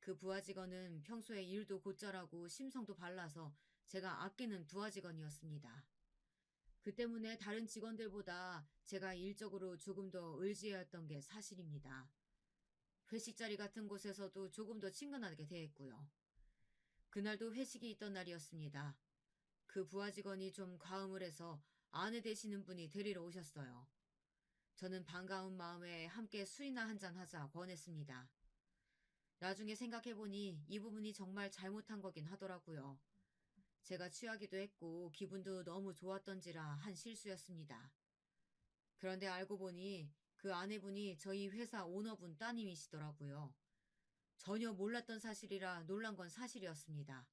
그 부하 직원은 평소에 일도 곧잘하고 심성도 발라서 제가 아끼는 부하 직원이었습니다. 그 때문에 다른 직원들보다 제가 일적으로 조금 더 의지해왔던 게 사실입니다. 회식 자리 같은 곳에서도 조금 더 친근하게 대했고요. 그날도 회식이 있던 날이었습니다. 그 부하 직원이 좀 과음을 해서 아내 되시는 분이 데리러 오셨어요. 저는 반가운 마음에 함께 술이나 한잔 하자 권했습니다. 나중에 생각해보니 이 부분이 정말 잘못한 거긴 하더라고요. 제가 취하기도 했고 기분도 너무 좋았던지라 한 실수였습니다. 그런데 알고 보니 그 아내분이 저희 회사 오너분 따님이시더라고요. 전혀 몰랐던 사실이라 놀란 건 사실이었습니다.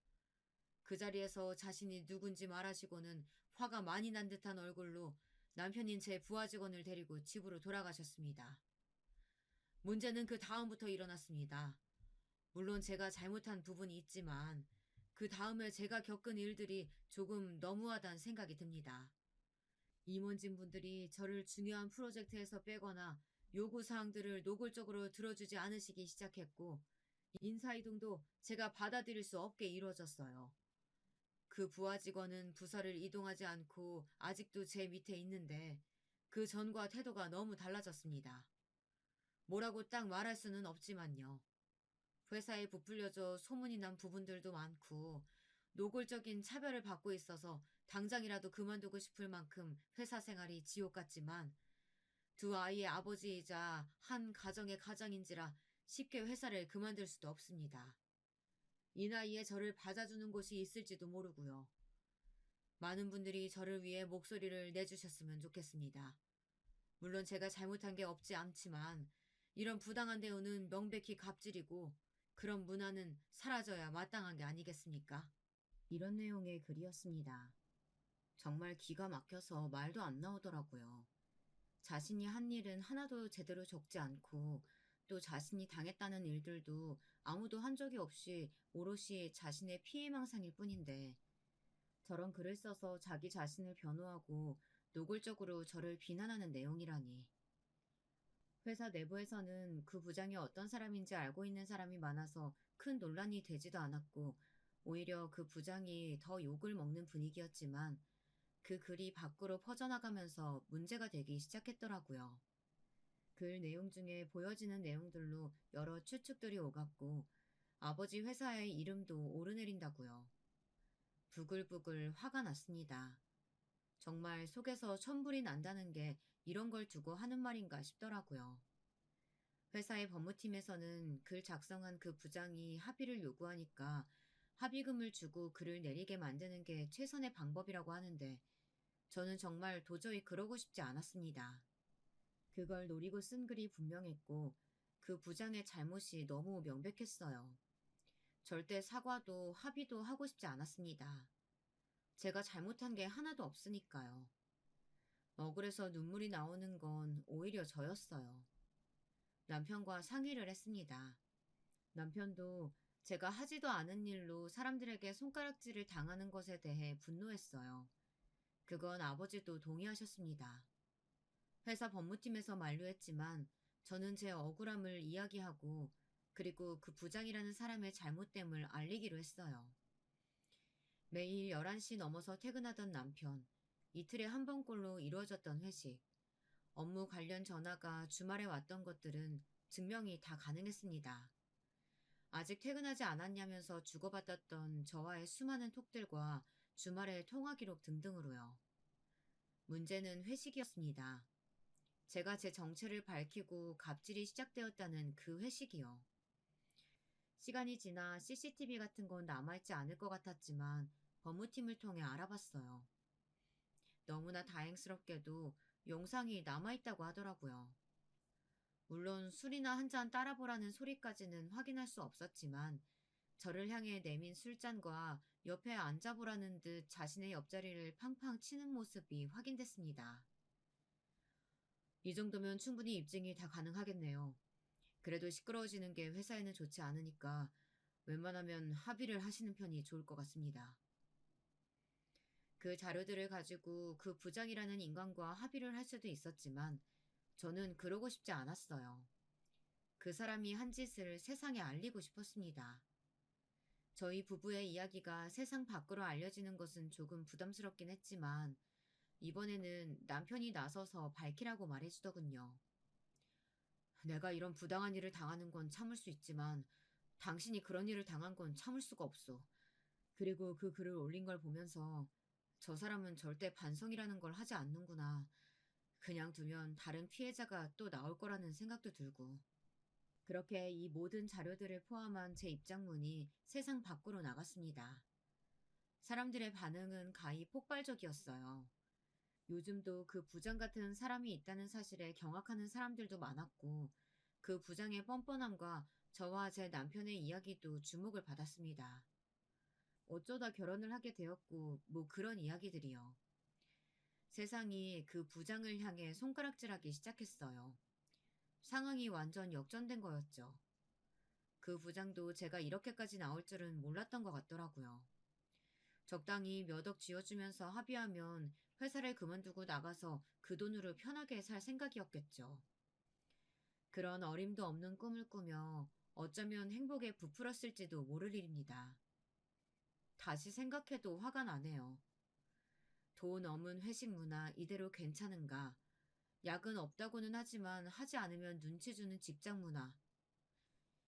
그 자리에서 자신이 누군지 말하시고는 화가 많이 난 듯한 얼굴로 남편인 제 부하 직원을 데리고 집으로 돌아가셨습니다. 문제는 그 다음부터 일어났습니다. 물론 제가 잘못한 부분이 있지만 그 다음에 제가 겪은 일들이 조금 너무하다는 생각이 듭니다. 임원진 분들이 저를 중요한 프로젝트에서 빼거나 요구사항들을 노골적으로 들어주지 않으시기 시작했고 인사이동도 제가 받아들일 수 없게 이루어졌어요. 그 부하 직원은 부서를 이동하지 않고 아직도 제 밑에 있는데 그 전과 태도가 너무 달라졌습니다. 뭐라고 딱 말할 수는 없지만요. 회사에 부풀려져 소문이 난 부분들도 많고 노골적인 차별을 받고 있어서 당장이라도 그만두고 싶을 만큼 회사 생활이 지옥 같지만 두 아이의 아버지이자 한 가정의 가장인지라 쉽게 회사를 그만둘 수도 없습니다. 이 나이에 저를 받아주는 곳이 있을지도 모르고요. 많은 분들이 저를 위해 목소리를 내주셨으면 좋겠습니다. 물론 제가 잘못한 게 없지 않지만 이런 부당한 대우는 명백히 갑질이고 그런 문화는 사라져야 마땅한 게 아니겠습니까? 이런 내용의 글이었습니다. 정말 기가 막혀서 말도 안 나오더라고요. 자신이 한 일은 하나도 제대로 적지 않고 또 자신이 당했다는 일들도 아무도 한 적이 없이 오롯이 자신의 피해망상일 뿐인데 저런 글을 써서 자기 자신을 변호하고 노골적으로 저를 비난하는 내용이라니. 회사 내부에서는 그 부장이 어떤 사람인지 알고 있는 사람이 많아서 큰 논란이 되지도 않았고 오히려 그 부장이 더 욕을 먹는 분위기였지만 그 글이 밖으로 퍼져나가면서 문제가 되기 시작했더라고요. 글 내용 중에 보여지는 내용들로 여러 추측들이 오갔고 아버지 회사의 이름도 오르내린다고요. 부글부글 화가 났습니다. 정말 속에서 천불이 난다는 게 이런 걸 두고 하는 말인가 싶더라고요. 회사의 법무팀에서는 글 작성한 그 부장이 합의를 요구하니까 합의금을 주고 글을 내리게 만드는 게 최선의 방법이라고 하는데 저는 정말 도저히 그러고 싶지 않았습니다. 그걸 노리고 쓴 글이 분명했고 그 부장의 잘못이 너무 명백했어요. 절대 사과도 합의도 하고 싶지 않았습니다. 제가 잘못한 게 하나도 없으니까요. 억울해서 눈물이 나오는 건 오히려 저였어요. 남편과 상의를 했습니다. 남편도 제가 하지도 않은 일로 사람들에게 손가락질을 당하는 것에 대해 분노했어요. 그건 아버지도 동의하셨습니다. 회사 법무팀에서 만류했지만 저는 제 억울함을 이야기하고 그리고 그 부장이라는 사람의 잘못됨을 알리기로 했어요. 매일 11시 넘어서 퇴근하던 남편, 이틀에 한 번꼴로 이루어졌던 회식, 업무 관련 전화가 주말에 왔던 것들은 증명이 다 가능했습니다. 아직 퇴근하지 않았냐면서 주고받았던 저와의 수많은 톡들과 주말의 통화 기록 등등으로요. 문제는 회식이었습니다. 제가 제 정체를 밝히고 갑질이 시작되었다는 그 회식이요. 시간이 지나 CCTV 같은 건 남아있지 않을 것 같았지만 법무팀을 통해 알아봤어요. 너무나 다행스럽게도 영상이 남아있다고 하더라고요. 물론 술이나 한 잔 따라보라는 소리까지는 확인할 수 없었지만 저를 향해 내민 술잔과 옆에 앉아보라는 듯 자신의 옆자리를 팡팡 치는 모습이 확인됐습니다. 이 정도면 충분히 입증이 다 가능하겠네요. 그래도 시끄러워지는 게 회사에는 좋지 않으니까 웬만하면 합의를 하시는 편이 좋을 것 같습니다. 그 자료들을 가지고 그 부장이라는 인간과 합의를 할 수도 있었지만 저는 그러고 싶지 않았어요. 그 사람이 한 짓을 세상에 알리고 싶었습니다. 저희 부부의 이야기가 세상 밖으로 알려지는 것은 조금 부담스럽긴 했지만 이번에는 남편이 나서서 밝히라고 말해주더군요. 내가 이런 부당한 일을 당하는 건 참을 수 있지만 당신이 그런 일을 당한 건 참을 수가 없어. 그리고 그 글을 올린 걸 보면서 저 사람은 절대 반성이라는 걸 하지 않는구나. 그냥 두면 다른 피해자가 또 나올 거라는 생각도 들고. 그렇게 이 모든 자료들을 포함한 제 입장문이 세상 밖으로 나갔습니다. 사람들의 반응은 가히 폭발적이었어요. 요즘도 그 부장 같은 사람이 있다는 사실에 경악하는 사람들도 많았고, 그 부장의 뻔뻔함과 저와 제 남편의 이야기도 주목을 받았습니다. 어쩌다 결혼을 하게 되었고, 뭐 그런 이야기들이요. 세상이 그 부장을 향해 손가락질하기 시작했어요. 상황이 완전 역전된 거였죠. 그 부장도 제가 이렇게까지 나올 줄은 몰랐던 것 같더라고요. 적당히 몇 억 쥐어주면서 합의하면 회사를 그만두고 나가서 그 돈으로 편하게 살 생각이었겠죠. 그런 어림도 없는 꿈을 꾸며 어쩌면 행복에 부풀었을지도 모를 일입니다. 다시 생각해도 화가 나네요. 돈 없는 회식 문화 이대로 괜찮은가? 야근 없다고는 하지만 하지 않으면 눈치 주는 직장 문화.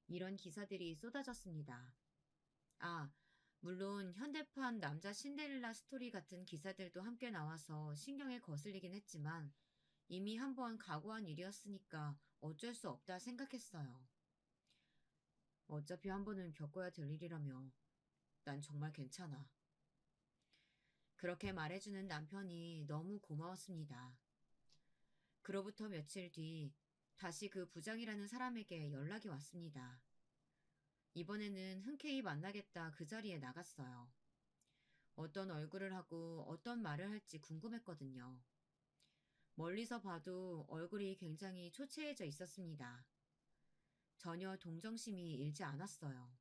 이런 기사들이 쏟아졌습니다. 아, 물론 현대판 남자 신데렐라 스토리 같은 기사들도 함께 나와서 신경에 거슬리긴 했지만 이미 한번 각오한 일이었으니까 어쩔 수 없다 생각했어요. 어차피 한 번은 겪어야 될 일이라며 난 정말 괜찮아. 그렇게 말해주는 남편이 너무 고마웠습니다. 그로부터 며칠 뒤 다시 그 부장이라는 사람에게 연락이 왔습니다. 이번에는 흔쾌히 만나겠다 그 자리에 나갔어요. 어떤 얼굴을 하고 어떤 말을 할지 궁금했거든요. 멀리서 봐도 얼굴이 굉장히 초췌해져 있었습니다. 전혀 동정심이 일지 않았어요.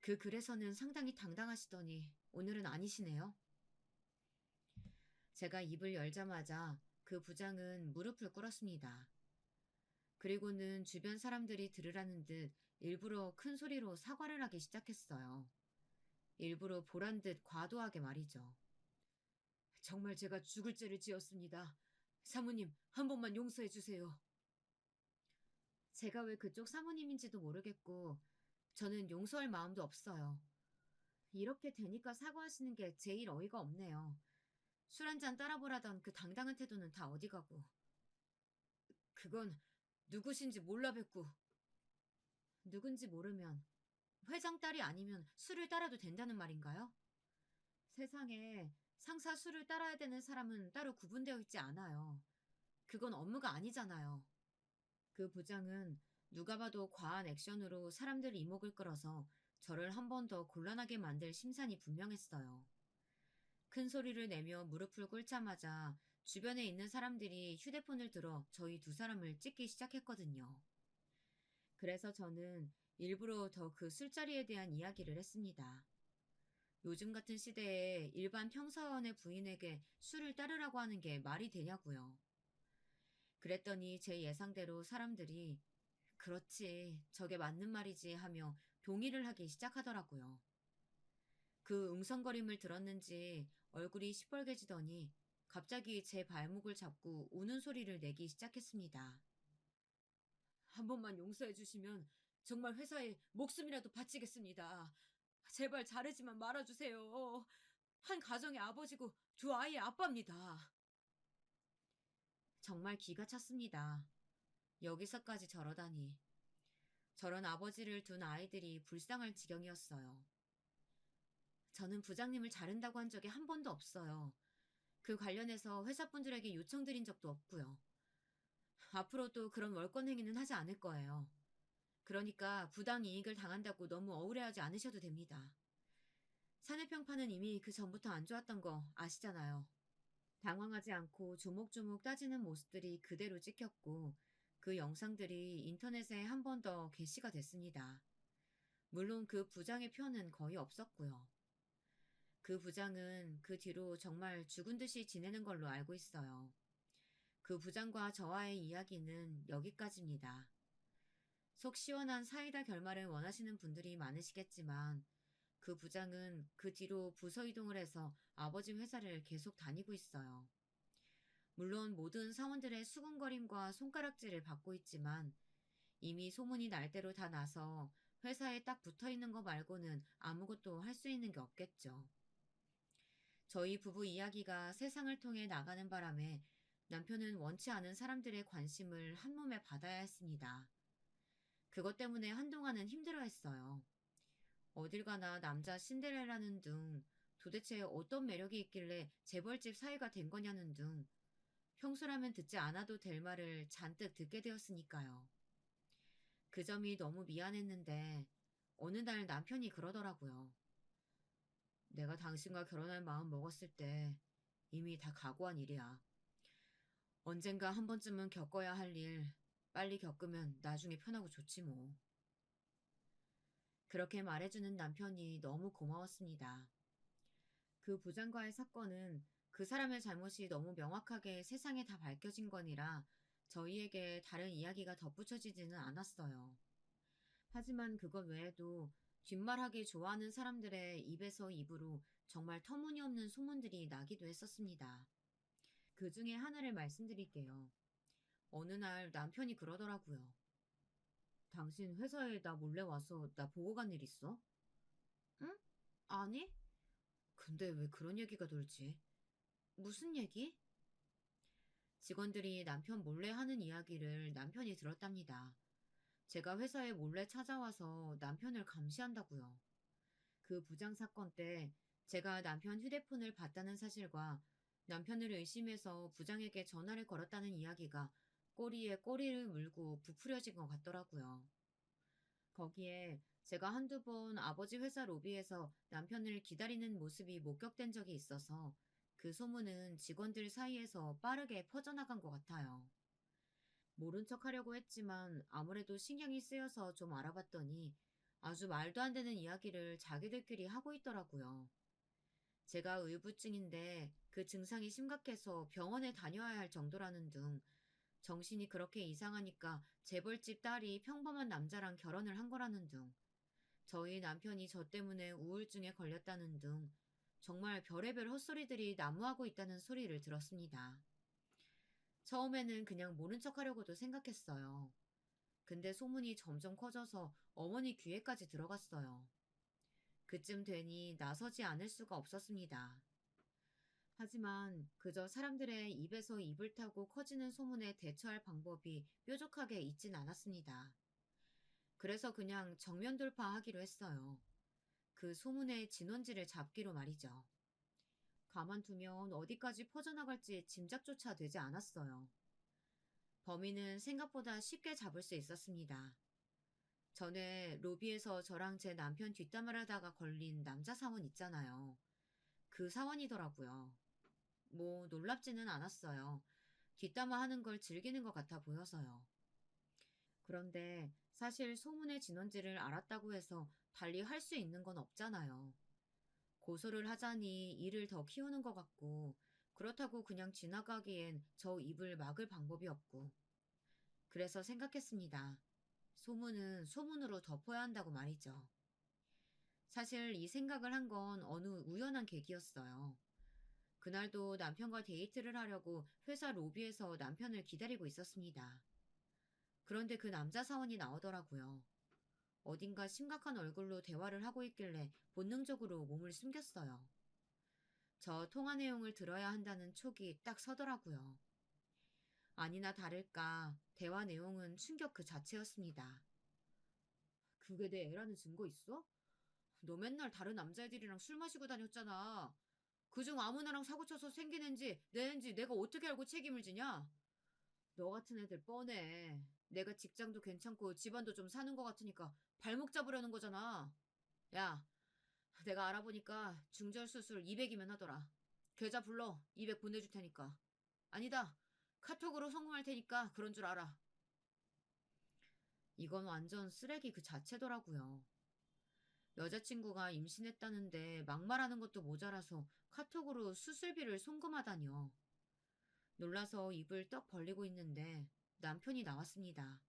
그 글에서는 상당히 당당하시더니 오늘은 아니시네요. 제가 입을 열자마자 그 부장은 무릎을 꿇었습니다. 그리고는 주변 사람들이 들으라는 듯 일부러 큰 소리로 사과를 하기 시작했어요. 일부러 보란 듯 과도하게 말이죠. 정말 제가 죽을 죄를 지었습니다. 사모님, 한 번만 용서해 주세요. 제가 왜 그쪽 사모님인지도 모르겠고, 저는 용서할 마음도 없어요. 이렇게 되니까 사과하시는 게 제일 어이가 없네요. 술 한 잔 따라보라던 그 당당한 태도는 다 어디 가고. 그건 누구신지 몰라 뵙고. 누군지 모르면 회장 딸이 아니면 술을 따라도 된다는 말인가요? 세상에 상사 술을 따라야 되는 사람은 따로 구분되어 있지 않아요. 그건 업무가 아니잖아요. 그 부장은 누가 봐도 과한 액션으로 사람들 이목을 끌어서 저를 한 번 더 곤란하게 만들 심산이 분명했어요. 큰 소리를 내며 무릎을 꿇자마자 주변에 있는 사람들이 휴대폰을 들어 저희 두 사람을 찍기 시작했거든요. 그래서 저는 일부러 더 그 술자리에 대한 이야기를 했습니다. 요즘 같은 시대에 일반 평사원의 부인에게 술을 따르라고 하는 게 말이 되냐고요. 그랬더니 제 예상대로 사람들이 그렇지, 저게 맞는 말이지 하며 동의를 하기 시작하더라고요. 그 웅성거림을 들었는지 얼굴이 시뻘개지더니 갑자기 제 발목을 잡고 우는 소리를 내기 시작했습니다. 한 번만 용서해 주시면 정말 회사에 목숨이라도 바치겠습니다. 제발 자르지만 말아주세요. 한 가정의 아버지고 두 아이의 아빠입니다. 정말 기가 찼습니다. 여기서까지 저러다니. 저런 아버지를 둔 아이들이 불쌍할 지경이었어요. 저는 부장님을 자른다고 한 적이 한 번도 없어요. 그 관련해서 회사분들에게 요청드린 적도 없고요. 앞으로도 그런 월권 행위는 하지 않을 거예요. 그러니까 부당 이익을 당한다고 너무 억울해하지 않으셔도 됩니다. 사내평판은 이미 그 전부터 안 좋았던 거 아시잖아요. 당황하지 않고 조목조목 따지는 모습들이 그대로 찍혔고 그 영상들이 인터넷에 한 번 더 게시가 됐습니다. 물론 그 부장의 표는 거의 없었고요. 그 부장은 그 뒤로 정말 죽은 듯이 지내는 걸로 알고 있어요. 그 부장과 저와의 이야기는 여기까지입니다. 속 시원한 사이다 결말을 원하시는 분들이 많으시겠지만 그 부장은 그 뒤로 부서 이동을 해서 아버지 회사를 계속 다니고 있어요. 물론 모든 사원들의 수군거림과 손가락질을 받고 있지만 이미 소문이 날 대로 다 나서 회사에 딱 붙어 있는 거 말고는 아무것도 할 수 있는 게 없겠죠. 저희 부부 이야기가 세상을 통해 나가는 바람에 남편은 원치 않은 사람들의 관심을 한 몸에 받아야 했습니다. 그것 때문에 한동안은 힘들어했어요. 어딜 가나 남자 신데렐라는 둥, 도대체 어떤 매력이 있길래 재벌집 사위가 된 거냐는 둥, 평소라면 듣지 않아도 될 말을 잔뜩 듣게 되었으니까요. 그 점이 너무 미안했는데 어느 날 남편이 그러더라고요. 내가 당신과 결혼할 마음 먹었을 때 이미 다 각오한 일이야. 언젠가 한 번쯤은 겪어야 할 일, 빨리 겪으면 나중에 편하고 좋지 뭐. 그렇게 말해주는 남편이 너무 고마웠습니다. 그 부장과의 사건은 그 사람의 잘못이 너무 명확하게 세상에 다 밝혀진 거니라 저희에게 다른 이야기가 덧붙여지지는 않았어요. 하지만 그것 외에도 뒷말하기 좋아하는 사람들의 입에서 입으로 정말 터무니없는 소문들이 나기도 했었습니다. 그 중에 하나를 말씀드릴게요. 어느 날 남편이 그러더라고요. 당신 회사에 나 몰래 와서 나 보고 간 일 있어? 응? 아니? 근데 왜 그런 얘기가 돌지? 무슨 얘기? 직원들이 남편 몰래 하는 이야기를 남편이 들었답니다. 제가 회사에 몰래 찾아와서 남편을 감시한다고요. 그 부장 사건 때 제가 남편 휴대폰을 봤다는 사실과 남편을 의심해서 부장에게 전화를 걸었다는 이야기가 꼬리에 꼬리를 물고 부풀려진 것 같더라고요. 거기에 제가 한두 번 아버지 회사 로비에서 남편을 기다리는 모습이 목격된 적이 있어서 그 소문은 직원들 사이에서 빠르게 퍼져나간 것 같아요. 모른 척 하려고 했지만 아무래도 신경이 쓰여서 좀 알아봤더니 아주 말도 안 되는 이야기를 자기들끼리 하고 있더라고요. 제가 의부증인데 그 증상이 심각해서 병원에 다녀야 할 정도라는 둥, 정신이 그렇게 이상하니까 재벌집 딸이 평범한 남자랑 결혼을 한 거라는 둥, 저희 남편이 저 때문에 우울증에 걸렸다는 등 정말 별의별 헛소리들이 난무하고 있다는 소리를 들었습니다. 처음에는 그냥 모른 척 하려고도 생각했어요. 근데 소문이 점점 커져서 어머니 귀에까지 들어갔어요. 그쯤 되니 나서지 않을 수가 없었습니다. 하지만 그저 사람들의 입에서 입을 타고 커지는 소문에 대처할 방법이 뾰족하게 있진 않았습니다. 그래서 그냥 정면 돌파하기로 했어요. 그 소문의 진원지를 잡기로 말이죠. 가만두면 어디까지 퍼져나갈지 짐작조차 되지 않았어요. 범인은 생각보다 쉽게 잡을 수 있었습니다. 전에 로비에서 저랑 제 남편 뒷담화를 하다가 걸린 남자 사원 있잖아요. 그 사원이더라고요. 뭐 놀랍지는 않았어요. 뒷담화 하는 걸 즐기는 것 같아 보여서요. 그런데 사실 소문의 진원지를 알았다고 해서 달리 할 수 있는 건 없잖아요. 고소를 하자니 일을 더 키우는 것 같고, 그렇다고 그냥 지나가기엔 저 입을 막을 방법이 없고, 그래서 생각했습니다. 소문은 소문으로 덮어야 한다고 말이죠. 사실 이 생각을 한 건 어느 우연한 계기였어요. 그날도 남편과 데이트를 하려고 회사 로비에서 남편을 기다리고 있었습니다. 그런데 그 남자 사원이 나오더라고요. 어딘가 심각한 얼굴로 대화를 하고 있길래 본능적으로 몸을 숨겼어요. 저 통화 내용을 들어야 한다는 촉이 딱 서더라고요. 아니나 다를까 대화 내용은 충격 그 자체였습니다. 그게 내 애라는 증거 있어? 너 맨날 다른 남자애들이랑 술 마시고 다녔잖아. 그중 아무나랑 사고쳐서 생긴 앤지 내 앤지 내가 어떻게 알고 책임을 지냐? 너 같은 애들 뻔해. 내가 직장도 괜찮고 집안도 좀 사는 것 같으니까 발목 잡으려는 거잖아. 야, 내가 알아보니까 중절 수술 200이면 하더라. 계좌 불러. 200 보내줄 테니까. 아니다. 카톡으로 송금할 테니까 그런 줄 알아. 이건 완전 쓰레기 그 자체더라고요. 여자친구가 임신했다는데 막말하는 것도 모자라서 카톡으로 수술비를 송금하다니요. 놀라서 입을 떡 벌리고 있는데 남편이 나왔습니다.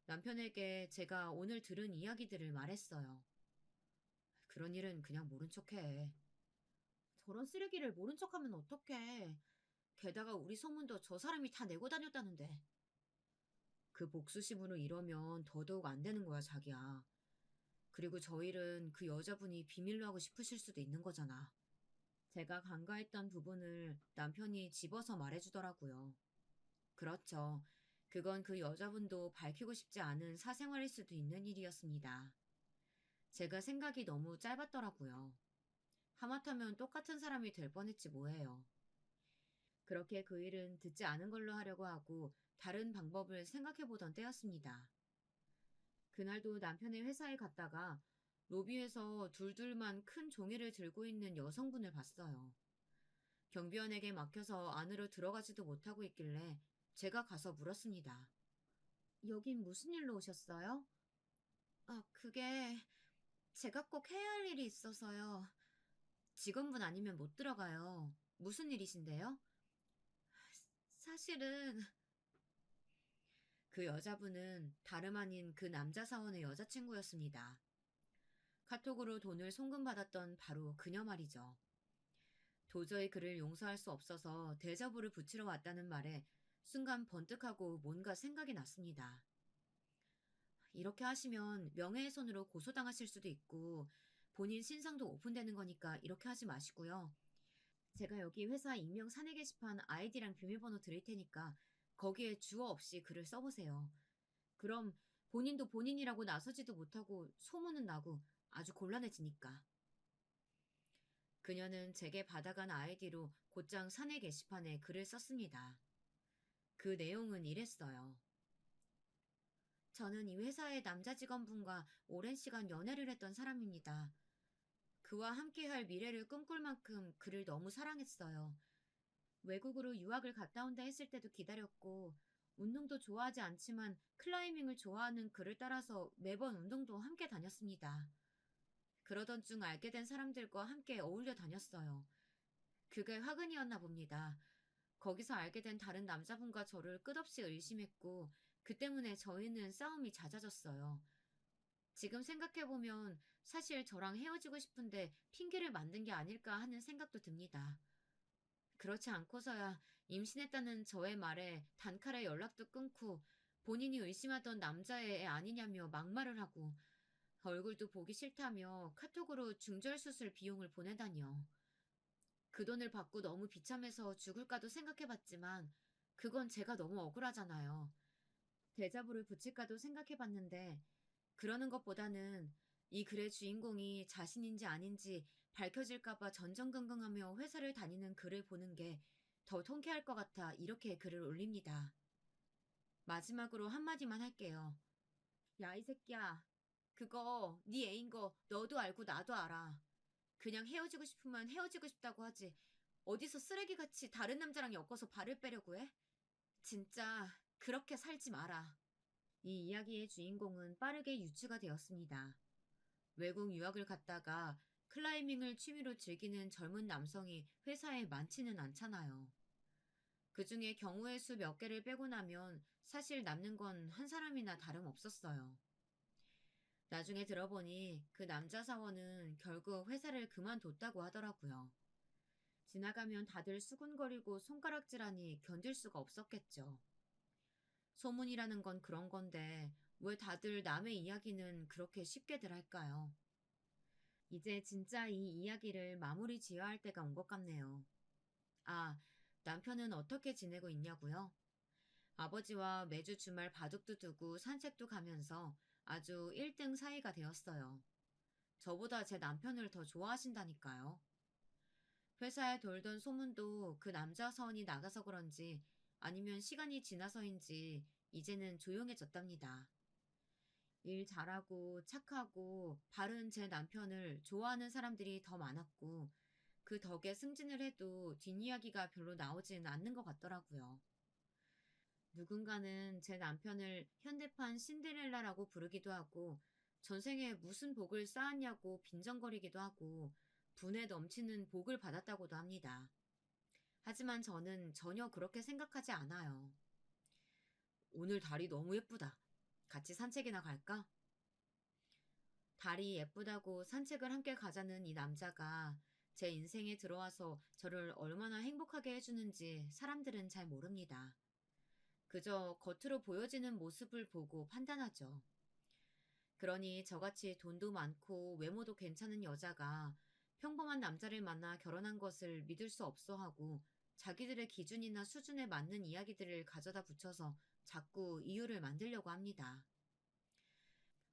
남편에게 제가 오늘 들은 이야기들을 말했어요. 그런 일은 그냥 모른 척해. 저런 쓰레기를 모른 척하면 어떡해. 게다가 우리 소문도 저 사람이 다 내고 다녔다는데. 그 복수심으로 이러면 더더욱 안 되는 거야, 자기야. 그리고 저 일은 그 여자분이 비밀로 하고 싶으실 수도 있는 거잖아. 제가 간과했던 부분을 남편이 집어서 말해주더라고요. 그렇죠. 그건 그 여자분도 밝히고 싶지 않은 사생활일 수도 있는 일이었습니다. 제가 생각이 너무 짧았더라고요. 하마터면 똑같은 사람이 될 뻔했지 뭐예요. 그렇게 그 일은 듣지 않은 걸로 하려고 하고 다른 방법을 생각해 보던 때였습니다. 그날도 남편의 회사에 갔다가 로비에서 둘둘만 큰 종이를 들고 있는 여성분을 봤어요. 경비원에게 막혀서 안으로 들어가지도 못하고 있길래 제가 가서 물었습니다. 여긴 무슨 일로 오셨어요? 그게 제가 꼭 해야 할 일이 있어서요. 직원분 아니면 못 들어가요. 무슨 일이신데요? 사실은 그 여자분은 다름 아닌 그 남자 사원의 여자친구였습니다. 카톡으로 돈을 송금받았던 바로 그녀 말이죠. 도저히 그를 용서할 수 없어서 데자부를 붙이러 왔다는 말에 순간 번뜩하고 뭔가 생각이 났습니다. 이렇게 하시면 명예훼손으로 고소당하실 수도 있고 본인 신상도 오픈되는 거니까 이렇게 하지 마시고요. 제가 여기 회사 익명 사내 게시판 아이디랑 비밀번호 드릴 테니까 거기에 주어 없이 글을 써보세요. 그럼 본인도 본인이라고 나서지도 못하고 소문은 나고 아주 곤란해지니까. 그녀는 제게 받아간 아이디로 곧장 사내 게시판에 글을 썼습니다. 그 내용은 이랬어요. 저는 이 회사의 남자 직원분과 오랜 시간 연애를 했던 사람입니다. 그와 함께할 미래를 꿈꿀 만큼 그를 너무 사랑했어요. 외국으로 유학을 갔다 온다 했을 때도 기다렸고, 운동도 좋아하지 않지만 클라이밍을 좋아하는 그를 따라서 매번 운동도 함께 다녔습니다. 그러던 중 알게 된 사람들과 함께 어울려 다녔어요. 그게 화근이었나 봅니다. 거기서 알게 된 다른 남자분과 저를 끝없이 의심했고, 그 때문에 저희는 싸움이 잦아졌어요. 지금 생각해보면 사실 저랑 헤어지고 싶은데 핑계를 만든 게 아닐까 하는 생각도 듭니다. 그렇지 않고서야 임신했다는 저의 말에 단칼에 연락도 끊고 본인이 의심하던 남자의 애 아니냐며 막말을 하고 얼굴도 보기 싫다며 카톡으로 중절수술 비용을 보내다니요. 그 돈을 받고 너무 비참해서 죽을까도 생각해봤지만 그건 제가 너무 억울하잖아요. 대자보를 붙일까도 생각해봤는데 그러는 것보다는 이 글의 주인공이 자신인지 아닌지 밝혀질까봐 전전긍긍하며 회사를 다니는 글을 보는 게 더 통쾌할 것 같아 이렇게 글을 올립니다. 마지막으로 한마디만 할게요. 야, 이 새끼야. 그거 네 애인 거 너도 알고 나도 알아. 그냥 헤어지고 싶으면 헤어지고 싶다고 하지. 어디서 쓰레기같이 다른 남자랑 엮어서 발을 빼려고 해? 진짜 그렇게 살지 마라. 이 이야기의 주인공은 빠르게 유추가 되었습니다. 외국 유학을 갔다가 클라이밍을 취미로 즐기는 젊은 남성이 회사에 많지는 않잖아요. 그 중에 경우의 수 몇 개를 빼고 나면 사실 남는 건 한 사람이나 다름없었어요. 나중에 들어보니 그 남자 사원은 결국 회사를 그만뒀다고 하더라고요. 지나가면 다들 수군거리고 손가락질하니 견딜 수가 없었겠죠. 소문이라는 건 그런 건데 왜 다들 남의 이야기는 그렇게 쉽게들 할까요? 이제 진짜 이 이야기를 마무리 지어야 할 때가 온 것 같네요. 아, 남편은 어떻게 지내고 있냐고요? 아버지와 매주 주말 바둑도 두고 산책도 가면서 아주 1등 사이가 되었어요. 저보다 제 남편을 더 좋아하신다니까요. 회사에 돌던 소문도 그 남자 사원이 나가서 그런지 아니면 시간이 지나서인지 이제는 조용해졌답니다. 일 잘하고 착하고 바른 제 남편을 좋아하는 사람들이 더 많았고 그 덕에 승진을 해도 뒷이야기가 별로 나오진 않는 것 같더라고요. 누군가는 제 남편을 현대판 신데렐라라고 부르기도 하고 전생에 무슨 복을 쌓았냐고 빈정거리기도 하고 분에 넘치는 복을 받았다고도 합니다. 하지만 저는 전혀 그렇게 생각하지 않아요. 오늘 달이 너무 예쁘다. 같이 산책이나 갈까? 달이 예쁘다고 산책을 함께 가자는 이 남자가 제 인생에 들어와서 저를 얼마나 행복하게 해주는지 사람들은 잘 모릅니다. 그저 겉으로 보여지는 모습을 보고 판단하죠. 그러니 저같이 돈도 많고 외모도 괜찮은 여자가 평범한 남자를 만나 결혼한 것을 믿을 수 없어 하고 자기들의 기준이나 수준에 맞는 이야기들을 가져다 붙여서 자꾸 이유를 만들려고 합니다.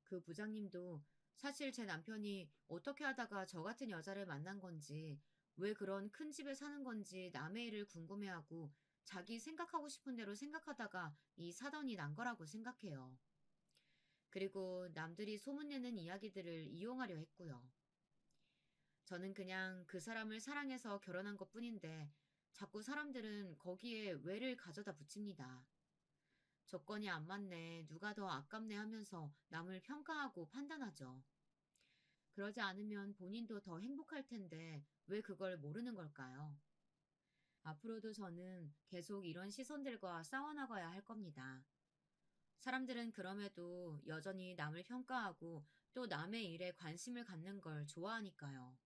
그 부장님도 사실 제 남편이 어떻게 하다가 저 같은 여자를 만난 건지, 왜 그런 큰 집에 사는 건지 남의 일을 궁금해하고 자기 생각하고 싶은 대로 생각하다가 이 사단이 난 거라고 생각해요. 그리고 남들이 소문내는 이야기들을 이용하려 했고요. 저는 그냥 그 사람을 사랑해서 결혼한 것 뿐인데 자꾸 사람들은 거기에 왜를 가져다 붙입니다. 조건이 안 맞네, 누가 더 아깝네 하면서 남을 평가하고 판단하죠. 그러지 않으면 본인도 더 행복할 텐데 왜 그걸 모르는 걸까요? 앞으로도 저는 계속 이런 시선들과 싸워나가야 할 겁니다. 사람들은 그럼에도 여전히 남을 평가하고 또 남의 일에 관심을 갖는 걸 좋아하니까요.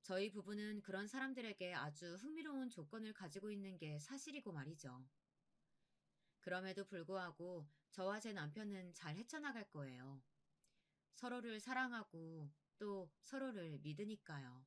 저희 부부는 그런 사람들에게 아주 흥미로운 조건을 가지고 있는 게 사실이고 말이죠. 그럼에도 불구하고 저와 제 남편은 잘 헤쳐나갈 거예요. 서로를 사랑하고 또 서로를 믿으니까요.